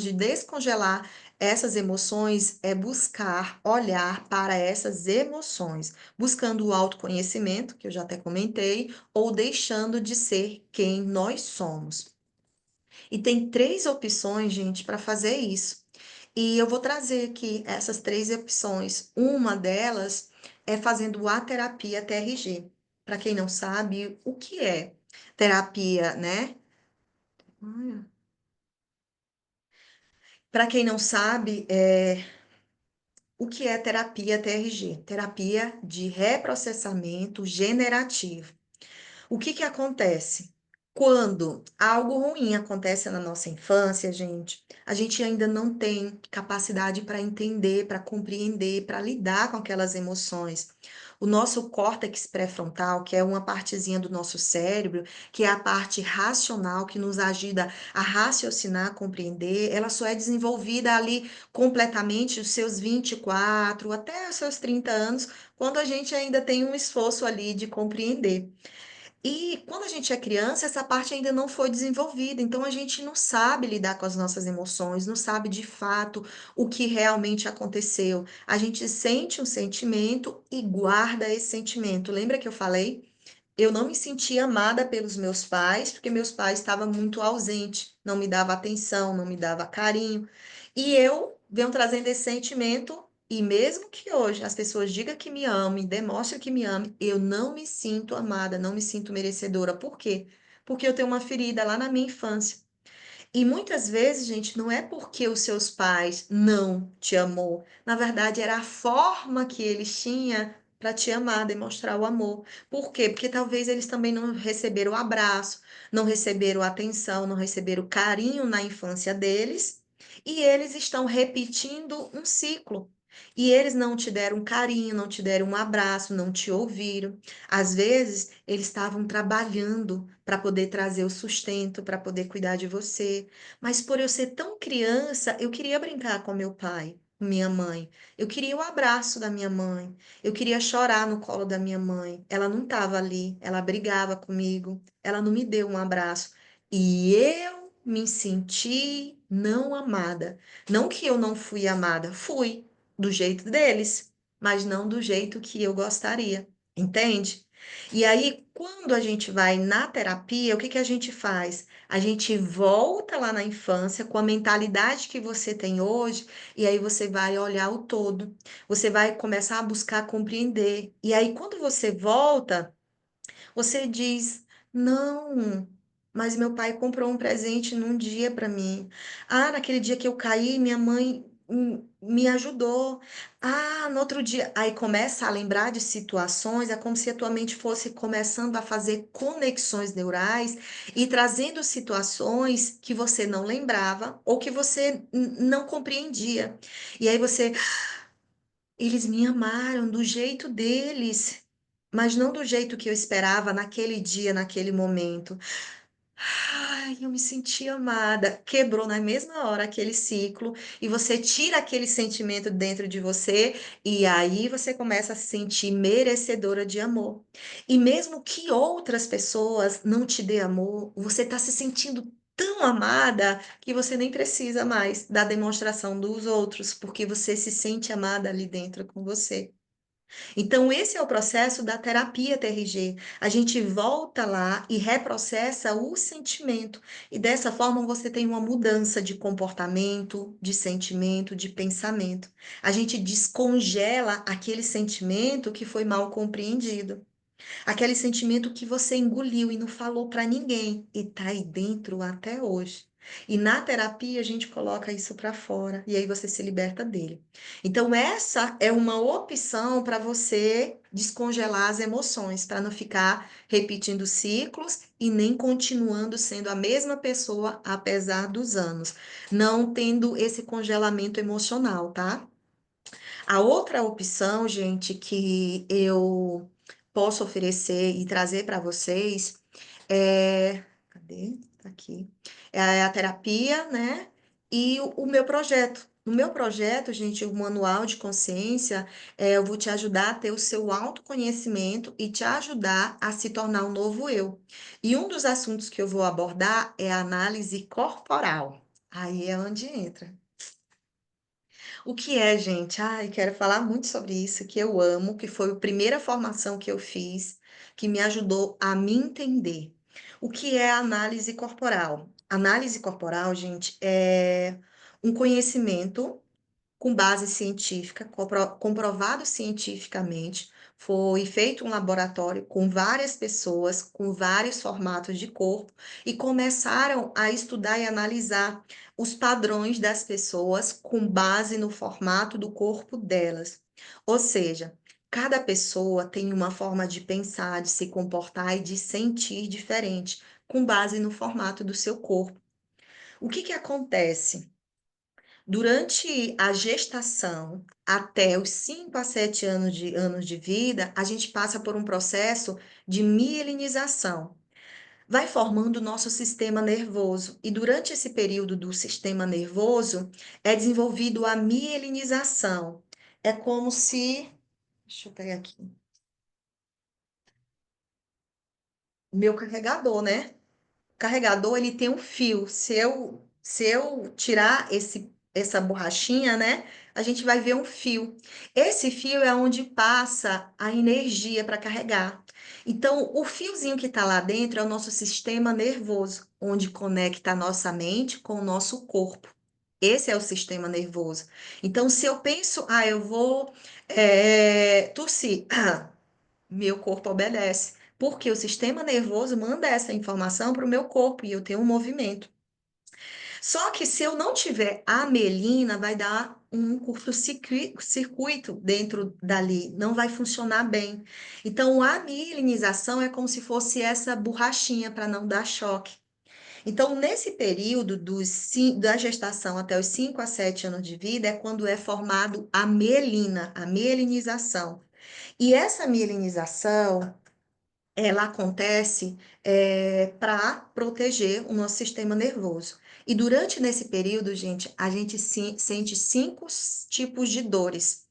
de descongelar essas emoções é buscar olhar para essas emoções, buscando o autoconhecimento, que eu já até comentei, ou deixando de ser quem nós somos. E tem três opções, gente, para fazer isso. E eu vou trazer aqui essas três opções. Uma delas é fazendo a terapia TRG. Para quem não sabe, o que é terapia, né? Para quem não sabe, o que é terapia TRG? Terapia de reprocessamento generativo. O que que acontece? Quando algo ruim acontece na nossa infância, gente, a gente ainda não tem capacidade para entender, para compreender, para lidar com aquelas emoções. O nosso córtex pré-frontal, que é uma partezinha do nosso cérebro, que é a parte racional que nos ajuda a raciocinar, compreender, ela só é desenvolvida ali completamente os seus 24 até os seus 30 anos, quando a gente ainda tem um esforço ali de compreender. E quando a gente é criança, essa parte ainda não foi desenvolvida, então a gente não sabe lidar com as nossas emoções, não sabe de fato o que realmente aconteceu. A gente sente um sentimento e guarda esse sentimento. Lembra que eu falei? Eu não me sentia amada pelos meus pais, porque meus pais estavam muito ausentes, não me dava atenção, não me dava carinho. E eu venho trazendo esse sentimento, e mesmo que hoje as pessoas digam que me amem, demonstrem que me amem, eu não me sinto amada, não me sinto merecedora. Por quê? Porque eu tenho uma ferida lá na minha infância. E muitas vezes, gente, não é porque os seus pais não te amou. Na verdade, era a forma que eles tinham para te amar, demonstrar o amor. Por quê? Porque talvez eles também não receberam o abraço, não receberam atenção, não receberam carinho na infância deles, e eles estão repetindo um ciclo. E eles não te deram carinho, não te deram um abraço, não te ouviram. Às vezes, eles estavam trabalhando para poder trazer o sustento, para poder cuidar de você. Mas por eu ser tão criança, eu queria brincar com meu pai, com minha mãe. Eu queria o abraço da minha mãe. Eu queria chorar no colo da minha mãe. Ela não estava ali, ela brigava comigo, ela não me deu um abraço. E eu me senti não amada. Não que eu não fui amada, fui do jeito deles, mas não do jeito que eu gostaria. Entende? E aí, quando a gente vai na terapia, o que que a gente faz? A gente volta lá na infância com a mentalidade que você tem hoje, e aí você vai olhar o todo. Você vai começar a buscar compreender. E aí, quando você volta, você diz: não, mas meu pai comprou um presente num dia para mim. Ah, naquele dia que eu caí, minha mãe me ajudou. Ah, no outro dia. Aí começa a lembrar de situações, é como se a tua mente fosse começando a fazer conexões neurais e trazendo situações que você não lembrava ou que você não compreendia. E aí você eles me amaram do jeito deles, mas não do jeito que eu esperava naquele dia, naquele momento. Ai, eu me senti amada. Quebrou na mesma hora aquele ciclo e você tira aquele sentimento dentro de você e aí você começa a se sentir merecedora de amor. E mesmo que outras pessoas não te dê amor, você está se sentindo tão amada que você nem precisa mais da demonstração dos outros, porque você se sente amada ali dentro com você. Então, esse é o processo da terapia TRG. A gente volta lá e reprocessa o sentimento. E dessa forma você tem uma mudança de comportamento, de sentimento, de pensamento. A gente descongela aquele sentimento que foi mal compreendido. Aquele sentimento que você engoliu e não falou para ninguém e tá aí dentro até hoje. E na terapia a gente coloca isso para fora e aí você se liberta dele. Então essa é uma opção para você descongelar as emoções, para não ficar repetindo ciclos e nem continuando sendo a mesma pessoa apesar dos anos, não tendo esse congelamento emocional, tá? A outra opção, gente, que eu posso oferecer e trazer para vocês é. Cadê? Tá aqui. É a terapia, né? E o meu projeto. No meu projeto, gente, o Manual de Consciência, eu vou te ajudar a ter o seu autoconhecimento e te ajudar a se tornar um novo eu. E um dos assuntos que eu vou abordar é a análise corporal. Aí é onde entra. O que é, gente? Ai, quero falar muito sobre isso, que eu amo, que foi a primeira formação que eu fiz, que me ajudou a me entender. O que é a análise corporal? Análise corporal, gente, é um conhecimento com base científica, comprovado cientificamente. Foi feito um laboratório com várias pessoas, com vários formatos de corpo, e começaram a estudar e analisar os padrões das pessoas com base no formato do corpo delas. Ou seja, cada pessoa tem uma forma de pensar, de se comportar e de sentir diferente, com base no formato do seu corpo. O que que acontece? Durante a gestação, até os 5 a 7 anos de vida, a gente passa por um processo de mielinização. Vai formando o nosso sistema nervoso. E durante esse período do sistema nervoso, é desenvolvido a mielinização. É como se. Deixa eu pegar aqui. Meu carregador, né? Carregador ele tem um fio. Se eu tirar essa borrachinha, né, a gente vai ver um fio. Esse fio é onde passa a energia para carregar. Então, o fiozinho que está lá dentro é o nosso sistema nervoso, onde conecta a nossa mente com o nosso corpo. Esse é o sistema nervoso. Então, se eu penso, eu vou tossir, meu corpo obedece, porque o sistema nervoso manda essa informação para o meu corpo e eu tenho um movimento. Só que se eu não tiver a melina, vai dar um curto-circuito dentro dali, não vai funcionar bem. Então, a mielinização é como se fosse essa borrachinha para não dar choque. Então, nesse período da gestação até os 5 a 7 anos de vida, é quando é formado a mielina, a mielinização. E essa mielinização, ela acontece para proteger o nosso sistema nervoso. E durante nesse período, gente, a gente sente 5 tipos de dores.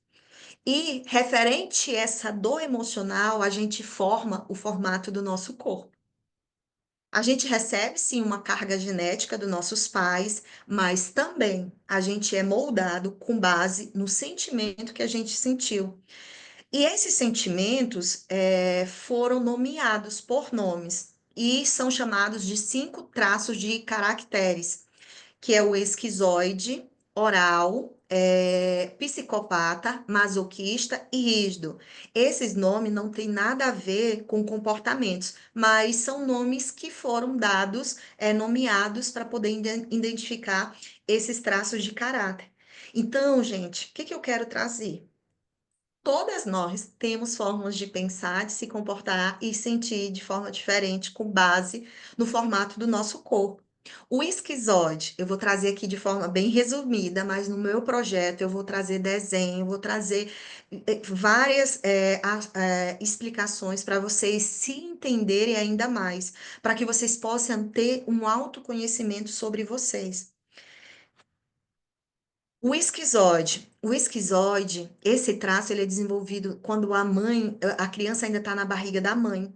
E referente a essa dor emocional, a gente forma o formato do nosso corpo. A gente recebe sim uma carga genética dos nossos pais, mas também a gente é moldado com base no sentimento que a gente sentiu. E esses sentimentos foram nomeados por nomes e são chamados de 5 traços de caracteres, que é o esquizoide, oral, psicopata, masoquista e rígido. Esses nomes não têm nada a ver com comportamentos, mas são nomes que foram dados, nomeados para poder identificar esses traços de caráter. Então, gente, o que que eu quero trazer? Todas nós temos formas de pensar, de se comportar e sentir de forma diferente, com base no formato do nosso corpo. O esquizoide, eu vou trazer aqui de forma bem resumida, mas no meu projeto eu vou trazer desenho, vou trazer várias explicações para vocês se entenderem ainda mais, para que vocês possam ter um autoconhecimento sobre vocês. O esquizoide, esse traço ele é desenvolvido quando a criança ainda está na barriga da mãe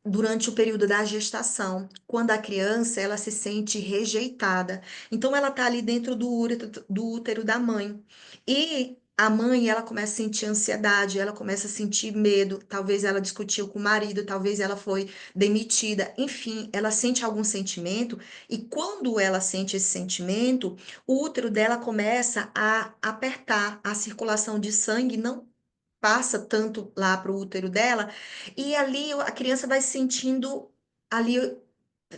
durante o período da gestação, quando a criança ela se sente rejeitada. Então ela está ali dentro do útero da mãe. E a mãe ela começa a sentir ansiedade, ela começa a sentir medo, talvez ela discutiu com o marido, talvez ela foi demitida, enfim, ela sente algum sentimento e quando ela sente esse sentimento, o útero dela começa a apertar, a circulação de sangue não passa tanto lá para o útero dela, e ali a criança vai se sentindo ali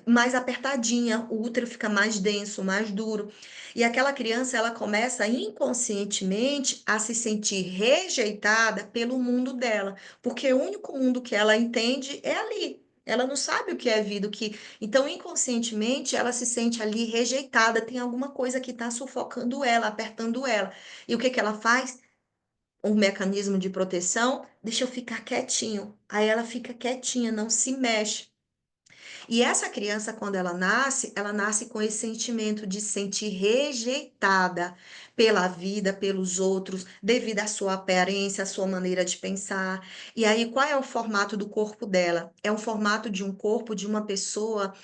mais apertadinha, o útero fica mais denso, mais duro. E aquela criança, ela começa inconscientemente a se sentir rejeitada pelo mundo dela, porque o único mundo que ela entende é ali. Ela não sabe o que é vida, o que. Então, inconscientemente, ela se sente ali rejeitada, tem alguma coisa que está sufocando ela, apertando ela. E o que que ela faz? Um mecanismo de proteção, deixa eu ficar quietinho. Aí ela fica quietinha, não se mexe. E essa criança, quando ela nasce com esse sentimento de se sentir rejeitada pela vida, pelos outros, devido à sua aparência, à sua maneira de pensar. E aí, qual é o formato do corpo dela? É um formato de um corpo de uma pessoa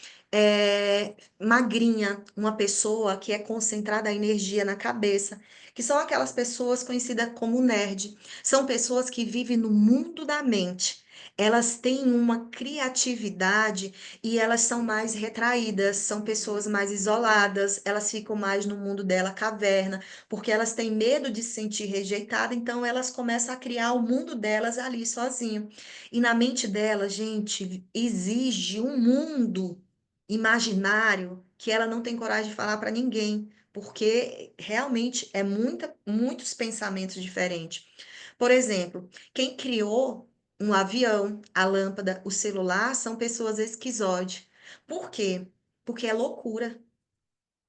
magrinha, uma pessoa que é concentrada a energia na cabeça, que são aquelas pessoas conhecidas como nerd. São pessoas que vivem no mundo da mente. Elas têm uma criatividade e elas são mais retraídas, são pessoas mais isoladas, elas ficam mais no mundo dela, caverna, porque elas têm medo de se sentir rejeitada, então elas começam a criar o mundo delas ali sozinho. E na mente delas, gente, exige um mundo imaginário que ela não tem coragem de falar para ninguém, porque realmente é muitos pensamentos diferentes. Por exemplo, quem criou um avião, a lâmpada, o celular são pessoas esquizoides. Por quê? Porque é loucura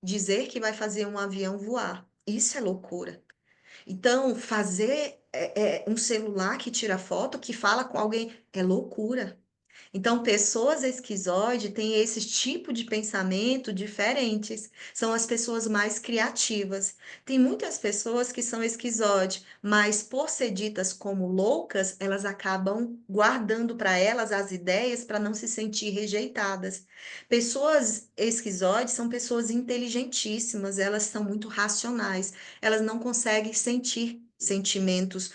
dizer que vai fazer um avião voar. Isso é loucura. Então, fazer um celular que tira foto, que fala com alguém, é loucura. Então, pessoas esquizoides têm esse tipo de pensamento diferentes. São as pessoas mais criativas. Tem muitas pessoas que são esquizoides, mas por ser ditas como loucas, elas acabam guardando para elas as ideias para não se sentir rejeitadas. Pessoas esquizoides são pessoas inteligentíssimas, elas são muito racionais, elas não conseguem sentir sentimentos,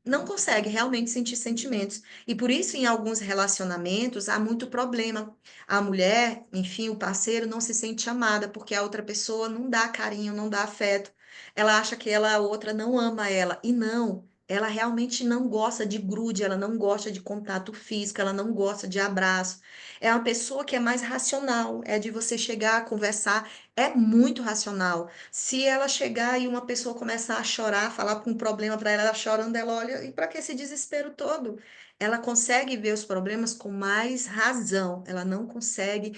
não consegue realmente sentir sentimentos. E por isso, em alguns relacionamentos, há muito problema. A mulher, enfim, o parceiro não se sente amada porque a outra pessoa não dá carinho, não dá afeto. Ela acha que a outra não ama ela. E não, ela realmente não gosta de grude, ela não gosta de contato físico, ela não gosta de abraço. É uma pessoa que é mais racional, é de você chegar, conversar, é muito racional. Se ela chegar e uma pessoa começar a chorar, falar com um problema para ela, ela chorando, ela olha, e para que esse desespero todo? Ela consegue ver os problemas com mais razão, ela não consegue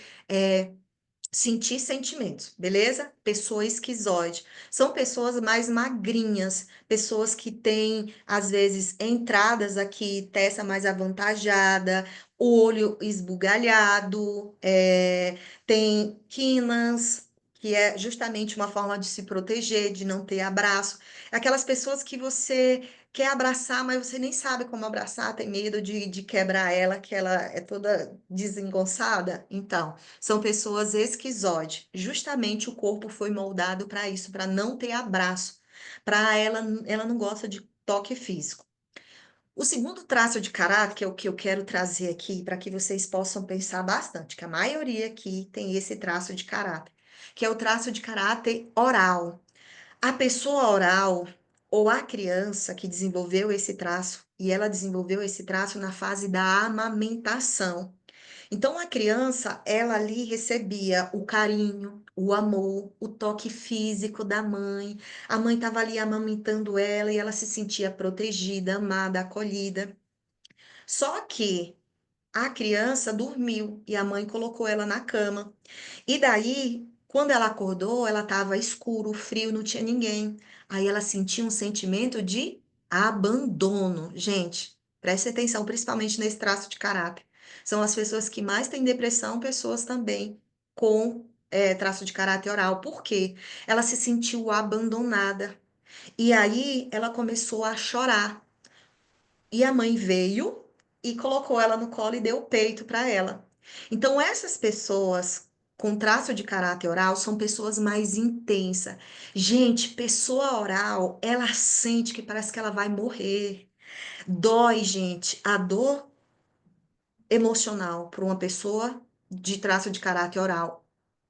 sentir sentimentos, beleza? Pessoa esquizoide. São pessoas mais magrinhas, pessoas que têm, às vezes, entradas aqui, testa mais avantajada, olho esbugalhado, tem quinas, que é justamente uma forma de se proteger, de não ter abraço. Aquelas pessoas que você quer abraçar, mas você nem sabe como abraçar, tem medo de quebrar ela, que ela é toda desengonçada. Então, são pessoas esquizoides. Justamente o corpo foi moldado para isso, para não ter abraço. Para ela não gosta de toque físico. O segundo traço de caráter, que é o que eu quero trazer aqui, para que vocês possam pensar bastante, que a maioria aqui tem esse traço de caráter, que é o traço de caráter oral. A pessoa oral ou a criança que desenvolveu esse traço, e ela desenvolveu esse traço na fase da amamentação. Então, a criança, ela ali recebia o carinho, o amor, o toque físico da mãe. A mãe estava ali amamentando ela e ela se sentia protegida, amada, acolhida. Só que A criança dormiu e a mãe colocou ela na cama. E daí, quando ela acordou, ela estava escuro, frio, não tinha ninguém. Aí ela sentiu um sentimento de abandono. Gente, preste atenção, principalmente nesse traço de caráter. São as pessoas que mais têm depressão, pessoas também com traço de caráter oral. Por quê? Ela se sentiu abandonada. E aí ela começou a chorar. E a mãe veio e colocou ela no colo e deu o peito para ela. Então, essas pessoas com traço de caráter oral são pessoas mais intensas. Gente, pessoa oral, ela sente que parece que ela vai morrer. Dói, gente. A dor emocional para uma pessoa de traço de caráter oral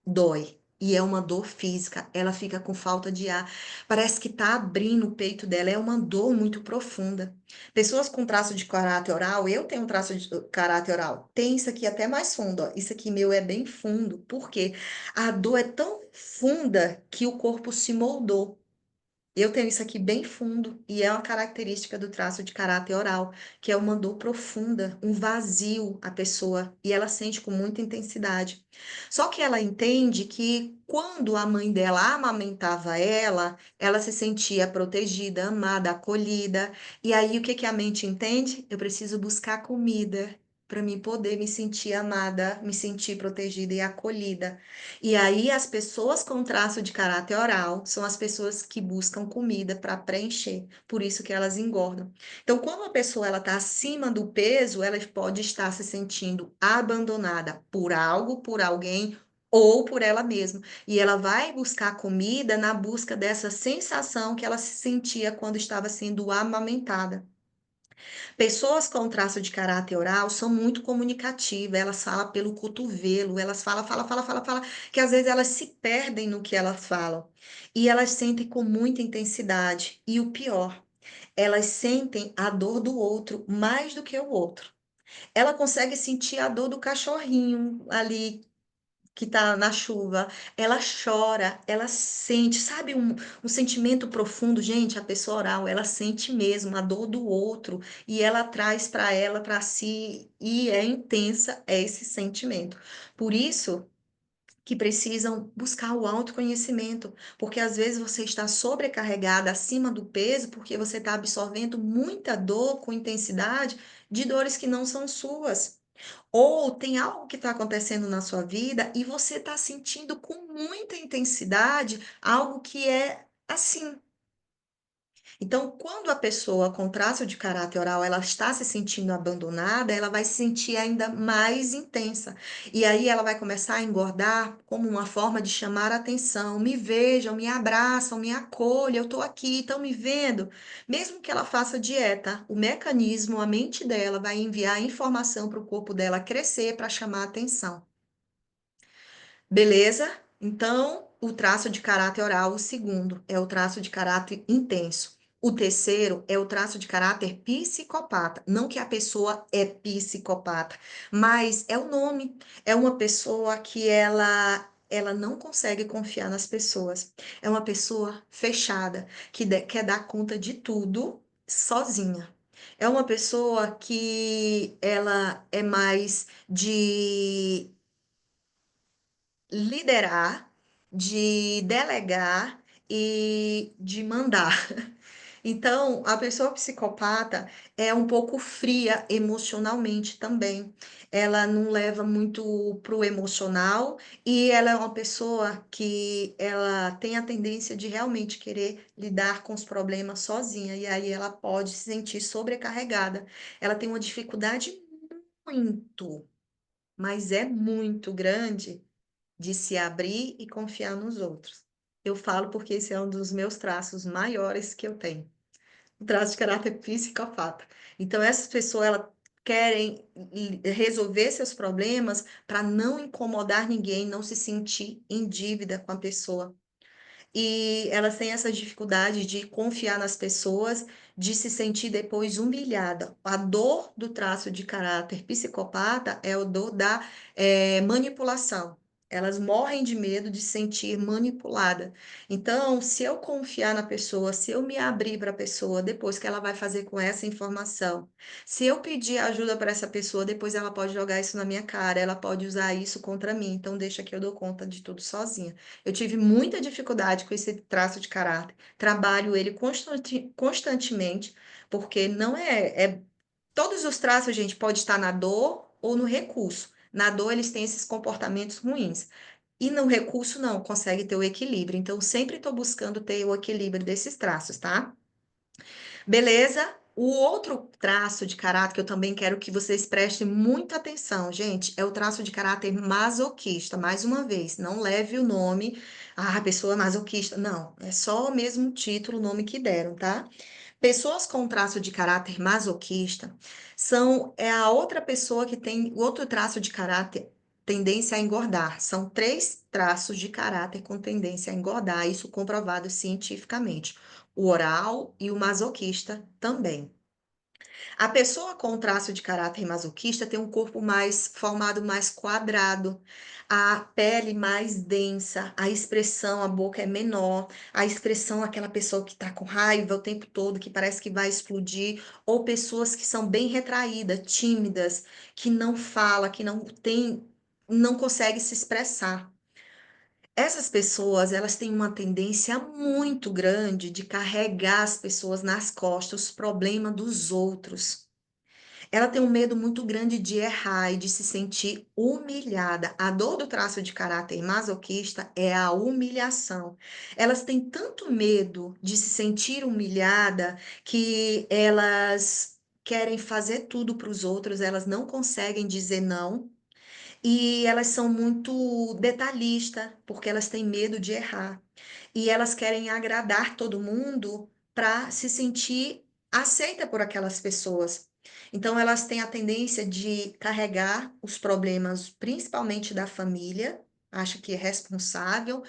dói. E é uma dor física, ela fica com falta de ar. Parece que tá abrindo o peito dela, é uma dor muito profunda. Pessoas com traço de caráter oral, eu tenho um traço de caráter oral. Tem isso aqui até mais fundo, ó. Isso aqui meu é bem fundo, porque a dor é tão funda que o corpo se moldou. Eu tenho isso aqui bem fundo e é uma característica do traço de caráter oral, que é uma dor profunda, um vazio a pessoa e ela sente com muita intensidade. Só que ela entende que quando a mãe dela amamentava ela, ela se sentia protegida, amada, acolhida. E aí o que que a mente entende? Eu preciso buscar comida para mim poder me sentir amada, me sentir protegida e acolhida. E aí, as pessoas com traço de caráter oral são as pessoas que buscam comida para preencher, por isso que elas engordam. Então, quando a pessoa ela está acima do peso, ela pode estar se sentindo abandonada por algo, por alguém ou por ela mesma. E ela vai buscar comida na busca dessa sensação que ela se sentia quando estava sendo amamentada. Pessoas com traço de caráter oral são muito comunicativas, elas falam pelo cotovelo, elas falam, que às vezes elas se perdem no que elas falam. E elas sentem com muita intensidade. E o pior, elas sentem a dor do outro mais do que o outro. Ela consegue sentir a dor do cachorrinho ali que tá na chuva, ela chora, ela sente, sabe, um sentimento profundo, gente, a pessoa oral, ela sente mesmo a dor do outro e ela traz para ela, para si, e é intensa esse sentimento. Por isso que precisam buscar o autoconhecimento, porque às vezes você está sobrecarregada acima do peso, porque você está absorvendo muita dor com intensidade de dores que não são suas. Ou tem algo que está acontecendo na sua vida e você está sentindo com muita intensidade algo que é assim. Então, quando a pessoa com traço de caráter oral, ela está se sentindo abandonada, ela vai se sentir ainda mais intensa. E aí ela vai começar a engordar como uma forma de chamar a atenção. Me vejam, me abraçam, me acolham, eu estou aqui, estão me vendo. Mesmo que ela faça dieta, o mecanismo, a mente dela vai enviar informação para o corpo dela crescer para chamar a atenção. Beleza? Então, o traço de caráter oral, o segundo, é o traço de caráter intenso. O terceiro é o traço de caráter psicopata. Não que a pessoa é psicopata, mas é o nome. É uma pessoa que ela não consegue confiar nas pessoas. É uma pessoa fechada, que quer dar conta de tudo sozinha. É uma pessoa que ela é mais de liderar, de delegar e de mandar. Então, a pessoa psicopata é um pouco fria emocionalmente também. Ela não leva muito pro emocional e ela é uma pessoa que ela tem a tendência de realmente querer lidar com os problemas sozinha e aí ela pode se sentir sobrecarregada. Ela tem uma dificuldade muito, mas é muito grande de se abrir e confiar nos outros. Eu falo porque esse é um dos meus traços maiores que eu tenho, o traço de caráter psicopata. Então, essas pessoas, elas querem resolver seus problemas para não incomodar ninguém, não se sentir em dívida com a pessoa. E elas têm essa dificuldade de confiar nas pessoas, de se sentir depois humilhada. A dor do traço de caráter psicopata é a dor da manipulação. Elas morrem de medo de se sentir manipulada. Então, se eu confiar na pessoa, se eu me abrir para a pessoa, depois que ela vai fazer com essa informação, se eu pedir ajuda para essa pessoa, depois ela pode jogar isso na minha cara, ela pode usar isso contra mim. Então, deixa que eu dou conta de tudo sozinha. Eu tive muita dificuldade com esse traço de caráter. Trabalho ele constantemente, porque não todos os traços, gente, pode estar na dor ou no recurso. Na dor, eles têm esses comportamentos ruins. E no recurso, não, consegue ter o equilíbrio. Então, sempre estou buscando ter o equilíbrio desses traços, tá? Beleza? O outro traço de caráter que eu também quero que vocês prestem muita atenção, gente, é o traço de caráter masoquista. Mais uma vez, não leve o nome, a pessoa masoquista. Não, é só o mesmo título, o nome que deram, tá? Pessoas com traço de caráter masoquista é a outra pessoa que tem outro traço de caráter, tendência a engordar. São três traços de caráter com tendência a engordar, isso comprovado cientificamente. O oral e o masoquista também. A pessoa com traço de caráter masoquista tem um corpo mais formado, mais quadrado, a pele mais densa, a expressão, a boca é menor, a expressão, aquela pessoa que está com raiva o tempo todo, que parece que vai explodir, ou pessoas que são bem retraídas, tímidas, que não fala, que não tem, não consegue se expressar. Essas pessoas, elas têm uma tendência muito grande de carregar as pessoas nas costas, os problemas dos outros. Ela tem um medo muito grande de errar e de se sentir humilhada. A dor do traço de caráter masoquista é a humilhação. Elas têm tanto medo de se sentir humilhada que elas querem fazer tudo para os outros, elas não conseguem dizer não. E elas são muito detalhistas, porque elas têm medo de errar. E elas querem agradar todo mundo para se sentir aceita por aquelas pessoas. Então, elas têm a tendência de carregar os problemas, principalmente da família, acha que é responsável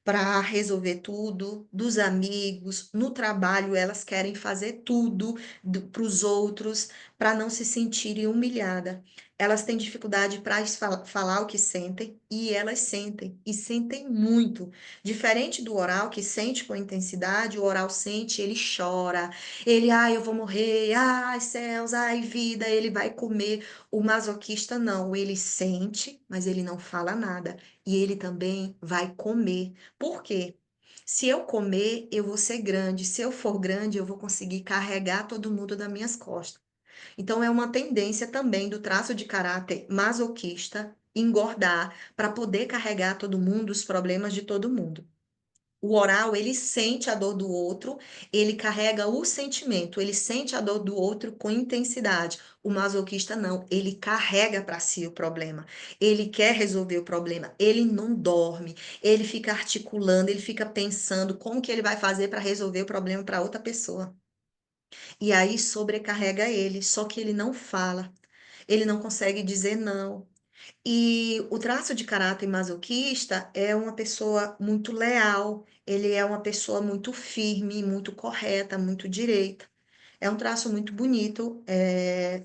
para resolver tudo, dos amigos, no trabalho, elas querem fazer tudo para os outros, para não se sentirem humilhadas. Elas têm dificuldade para falar o que sentem, e elas sentem, e sentem muito. Diferente do oral, que sente com intensidade, o oral sente, ele chora, ele, ai, eu vou morrer, ai, céus, ai, vida, ele vai comer. O masoquista não, ele sente, mas ele não fala nada. E ele também vai comer. Por quê? Se eu comer, eu vou ser grande. Se eu for grande, eu vou conseguir carregar todo mundo das minhas costas. Então, é uma tendência também do traço de caráter masoquista engordar para poder carregar todo mundo, os problemas de todo mundo. O oral, ele sente a dor do outro, ele carrega o sentimento, ele sente a dor do outro com intensidade. O masoquista não, ele carrega para si o problema, ele quer resolver o problema, ele não dorme, ele fica articulando, ele fica pensando como que ele vai fazer para resolver o problema para outra pessoa. E aí sobrecarrega ele, só que ele não fala, ele não consegue dizer não. E o traço de caráter masoquista é uma pessoa muito leal, ele é uma pessoa muito firme, muito correta, muito direita. É um traço muito bonito,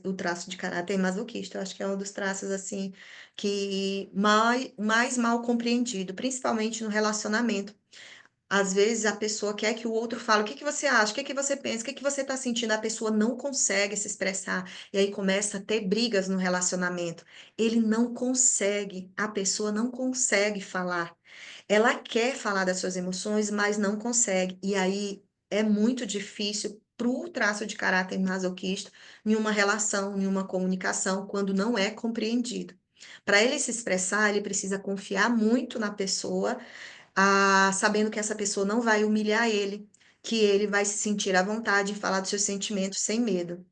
o traço de caráter masoquista. Eu acho que é um dos traços assim que mais mal compreendido, principalmente no relacionamento. Às vezes a pessoa quer que o outro fale, o que que você acha, o que que você pensa, o que que você está sentindo, a pessoa não consegue se expressar, e aí começa a ter brigas no relacionamento. Ele não consegue, a pessoa não consegue falar. Ela quer falar das suas emoções, mas não consegue. E aí é muito difícil para o traço de caráter masoquista em uma relação, em uma comunicação, quando não é compreendido. Para ele se expressar, ele precisa confiar muito na pessoa, sabendo que essa pessoa não vai humilhar ele, que ele vai se sentir à vontade em falar dos seus sentimentos sem medo.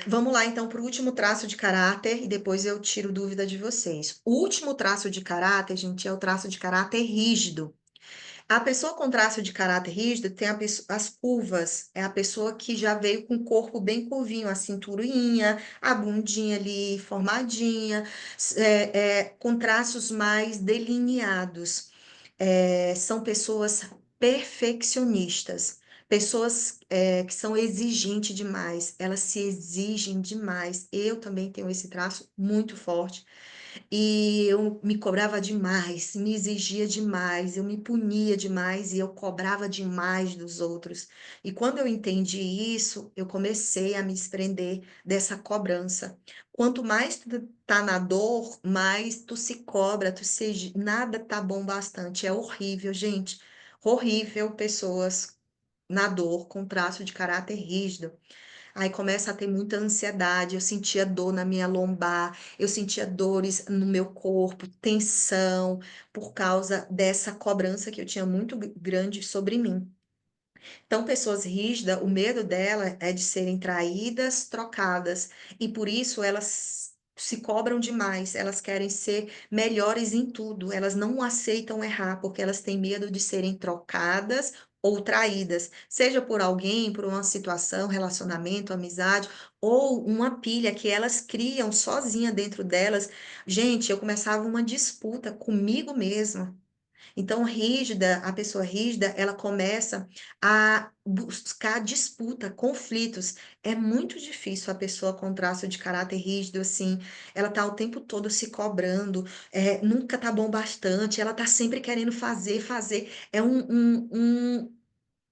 Vamos lá, então, para o último traço de caráter, e depois eu tiro dúvida de vocês. O último traço de caráter, gente, é o traço de caráter rígido. A pessoa com traço de caráter rígido tem as curvas, é a pessoa que já veio com o corpo bem curvinho, a cinturinha, a bundinha ali formadinha, com traços mais delineados. São pessoas perfeccionistas. Pessoas que são exigentes demais, elas se exigem demais. Eu também tenho esse traço muito forte. E eu me cobrava demais, me exigia demais, eu me punia demais e eu cobrava demais dos outros. E quando eu entendi isso, eu comecei a me desprender dessa cobrança. Quanto mais tu tá na dor, mais tu se cobra, nada tá bom bastante. É horrível, gente. Horrível pessoas na dor com traço de caráter rígido. Aí começa a ter muita ansiedade, eu sentia dor na minha lombar, eu sentia dores no meu corpo, tensão, por causa dessa cobrança que eu tinha muito grande sobre mim. Então, pessoas rígidas, o medo dela é de serem traídas, trocadas, e por isso elas se cobram demais, elas querem ser melhores em tudo, elas não aceitam errar, porque elas têm medo de serem trocadas ou traídas, seja por alguém, por uma situação, relacionamento, amizade, ou uma pilha que elas criam sozinha dentro delas. Gente, eu começava uma disputa comigo mesma. Então, rígida, a pessoa rígida, ela começa a buscar disputa, conflitos. É muito difícil a pessoa com traço de caráter rígido, assim, ela tá o tempo todo se cobrando, nunca tá bom bastante, ela tá sempre querendo fazer, fazer. É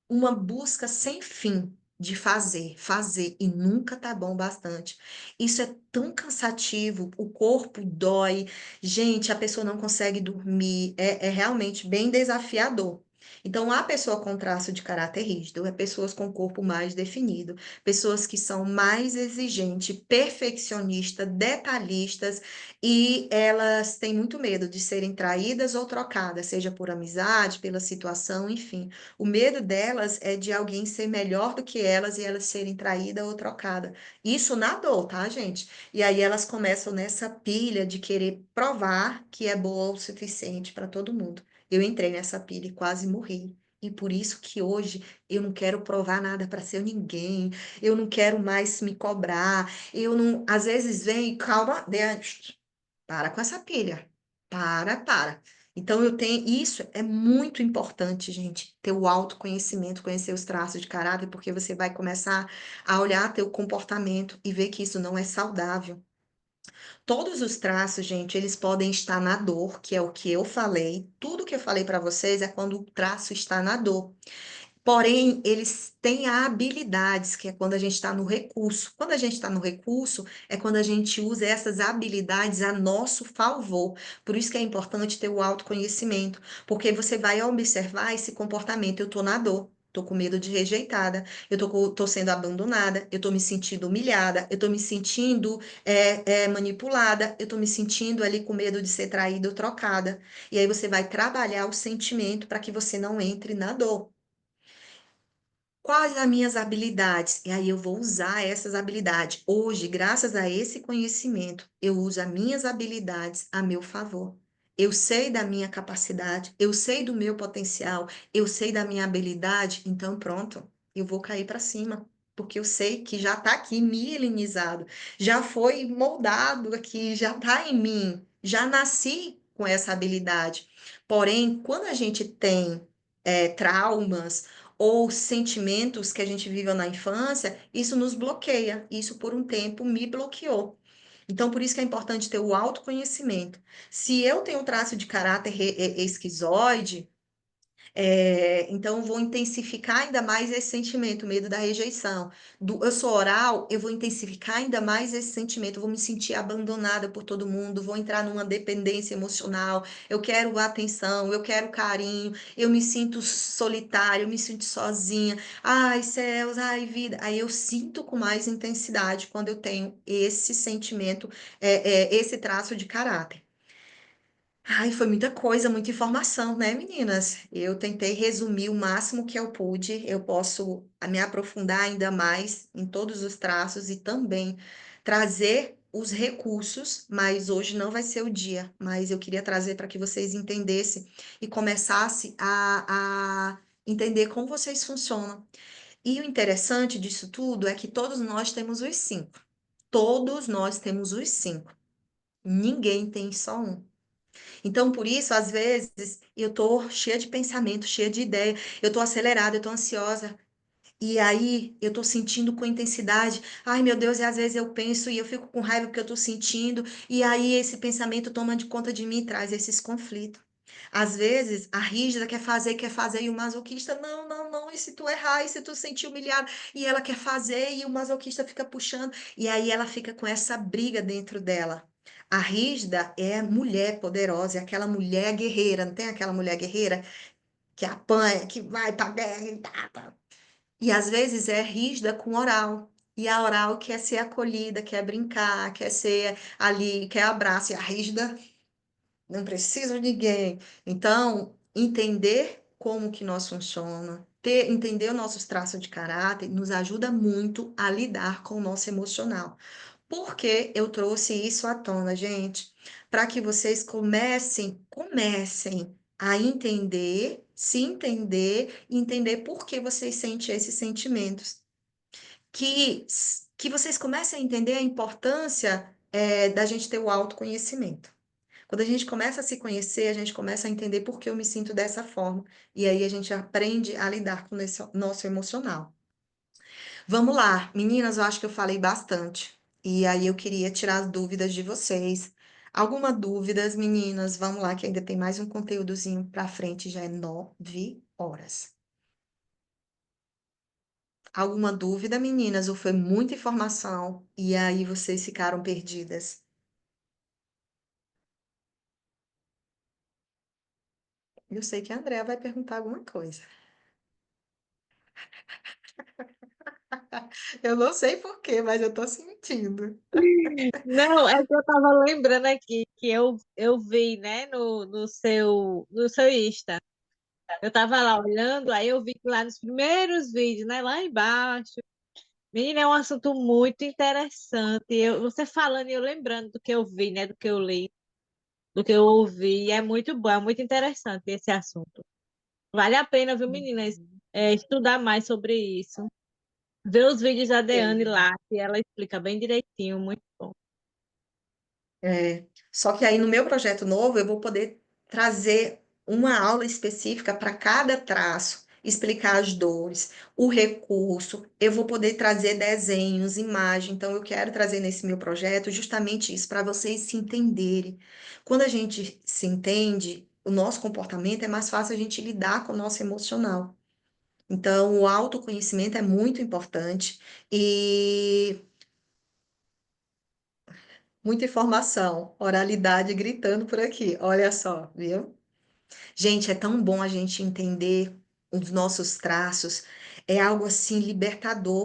uma busca sem fim de fazer, fazer e nunca tá bom bastante. Isso é tão cansativo, o corpo dói, gente, a pessoa não consegue dormir, é realmente bem desafiador. Então, a pessoa com traço de caráter rígido, é pessoas com corpo mais definido, pessoas que são mais exigentes, perfeccionistas, detalhistas, e elas têm muito medo de serem traídas ou trocadas, seja por amizade, pela situação, enfim. O medo delas é de alguém ser melhor do que elas e elas serem traídas ou trocadas. Isso na dor, tá, gente? E aí elas começam nessa pilha de querer provar que é boa o suficiente para todo mundo. Eu entrei nessa pilha e quase morri. E por isso que hoje eu não quero provar nada para ser ninguém, eu não quero mais me cobrar, eu não, às vezes vem, calma, para com essa pilha. Para. Então, eu tenho. Isso é muito importante, gente, ter o autoconhecimento, conhecer os traços de caráter, porque você vai começar a olhar teu comportamento e ver que isso não é saudável. Todos os traços, gente, eles podem estar na dor, que é o que eu falei. Tudo que eu falei para vocês é quando o traço está na dor. Porém, eles têm habilidades, que é quando a gente está no recurso. Quando a gente está no recurso, é quando a gente usa essas habilidades a nosso favor. Por isso que é importante ter o autoconhecimento, porque você vai observar esse comportamento. Eu estou na dor. Estou com medo de rejeitada, tô sendo abandonada, eu estou me sentindo humilhada, eu estou me sentindo manipulada, eu estou me sentindo ali com medo de ser traída ou trocada. E aí você vai trabalhar o sentimento para que você não entre na dor. Quais as minhas habilidades? E aí eu vou usar essas habilidades. Hoje, graças a esse conhecimento, eu uso as minhas habilidades a meu favor. Eu sei da minha capacidade, eu sei do meu potencial, eu sei da minha habilidade, então pronto, eu vou cair para cima, porque eu sei que já está aqui milenizado, já foi moldado aqui, já está em mim, já nasci com essa habilidade. Porém, quando a gente tem traumas, ou sentimentos que a gente viveu na infância, isso nos bloqueia. Isso por um tempo me bloqueou. Então, por isso que é importante ter o autoconhecimento. Se eu tenho um traço de caráter esquizoide, então, eu vou intensificar ainda mais esse sentimento, medo da rejeição. Eu sou oral, eu vou intensificar ainda mais esse sentimento, eu vou me sentir abandonada por todo mundo, vou entrar numa dependência emocional, eu quero atenção, eu quero carinho, eu me sinto solitária, eu me sinto sozinha. Ai, céus, ai, vida. Aí eu sinto com mais intensidade quando eu tenho esse sentimento, esse traço de caráter. Ai, foi muita coisa, muita informação, né, meninas? Eu tentei resumir o máximo que eu pude. Eu posso me aprofundar ainda mais em todos os traços e também trazer os recursos, mas hoje não vai ser o dia. Mas eu queria trazer para que vocês entendessem e começassem a entender como vocês funcionam. E o interessante disso tudo é que todos nós temos os cinco. Todos nós temos os cinco. Ninguém tem só um. Então, por isso, às vezes, eu tô cheia de pensamento, cheia de ideia, eu tô acelerada, eu tô ansiosa. E aí eu tô sentindo com intensidade. Ai, meu Deus, e às vezes eu penso e eu fico com raiva porque eu tô sentindo, e aí esse pensamento toma de conta de mim e traz esses conflitos. Às vezes a rígida quer fazer, e o masoquista, não, não, não, e se tu errar, e se tu se sentir humilhado, e ela quer fazer, e o masoquista fica puxando, e aí ela fica com essa briga dentro dela. A rígida é mulher poderosa, é aquela mulher guerreira, não tem aquela mulher guerreira que apanha, que vai pra guerra e tá. E às vezes é rígida com oral. E a oral quer ser acolhida, quer brincar, quer ser ali, quer abraço. E a rígida não precisa de ninguém. Então, entender como que nós funciona, entender os nossos traços de caráter, nos ajuda muito a lidar com o nosso emocional. Por que eu trouxe isso à tona, gente? Para que vocês comecem a entender, se entender, e entender por que vocês sentem esses sentimentos. Que vocês comecem a entender a importância da gente ter o autoconhecimento. Quando a gente começa a se conhecer, a gente começa a entender por que eu me sinto dessa forma. E aí a gente aprende a lidar com esse nosso emocional. Vamos lá, meninas, eu acho que eu falei bastante. E aí eu queria tirar as dúvidas de vocês. Alguma dúvidas, meninas? Vamos lá, que ainda tem mais um conteúdozinho para frente, já é 9 horas. Alguma dúvida, meninas? Ou foi muita informação e aí vocês ficaram perdidas? Eu sei que a Andrea vai perguntar alguma coisa. Eu não sei por quê, mas eu tô sentindo. Não, é que eu tava lembrando aqui que eu vi, né, no seu Insta. Eu tava lá olhando, aí eu vi que lá nos primeiros vídeos, né, lá embaixo, menina, é um assunto muito interessante. Você falando e eu lembrando do que eu vi, né, do que eu li, do que eu ouvi, é muito bom, é muito interessante esse assunto. Vale a pena, viu, meninas, estudar mais sobre isso. Ver os vídeos da Deane lá, que ela explica bem direitinho, muito bom. Só que aí no meu projeto novo eu vou poder trazer uma aula específica para cada traço, explicar as dores, o recurso. Eu vou poder trazer desenhos, imagem. Então eu quero trazer nesse meu projeto justamente isso para vocês se entenderem. Quando a gente se entende, o nosso comportamento é mais fácil a gente lidar com o nosso emocional. Então, o autoconhecimento é muito importante e muita informação, oralidade gritando por aqui. Olha só, viu? Gente, é tão bom a gente entender os nossos traços, é algo assim libertador.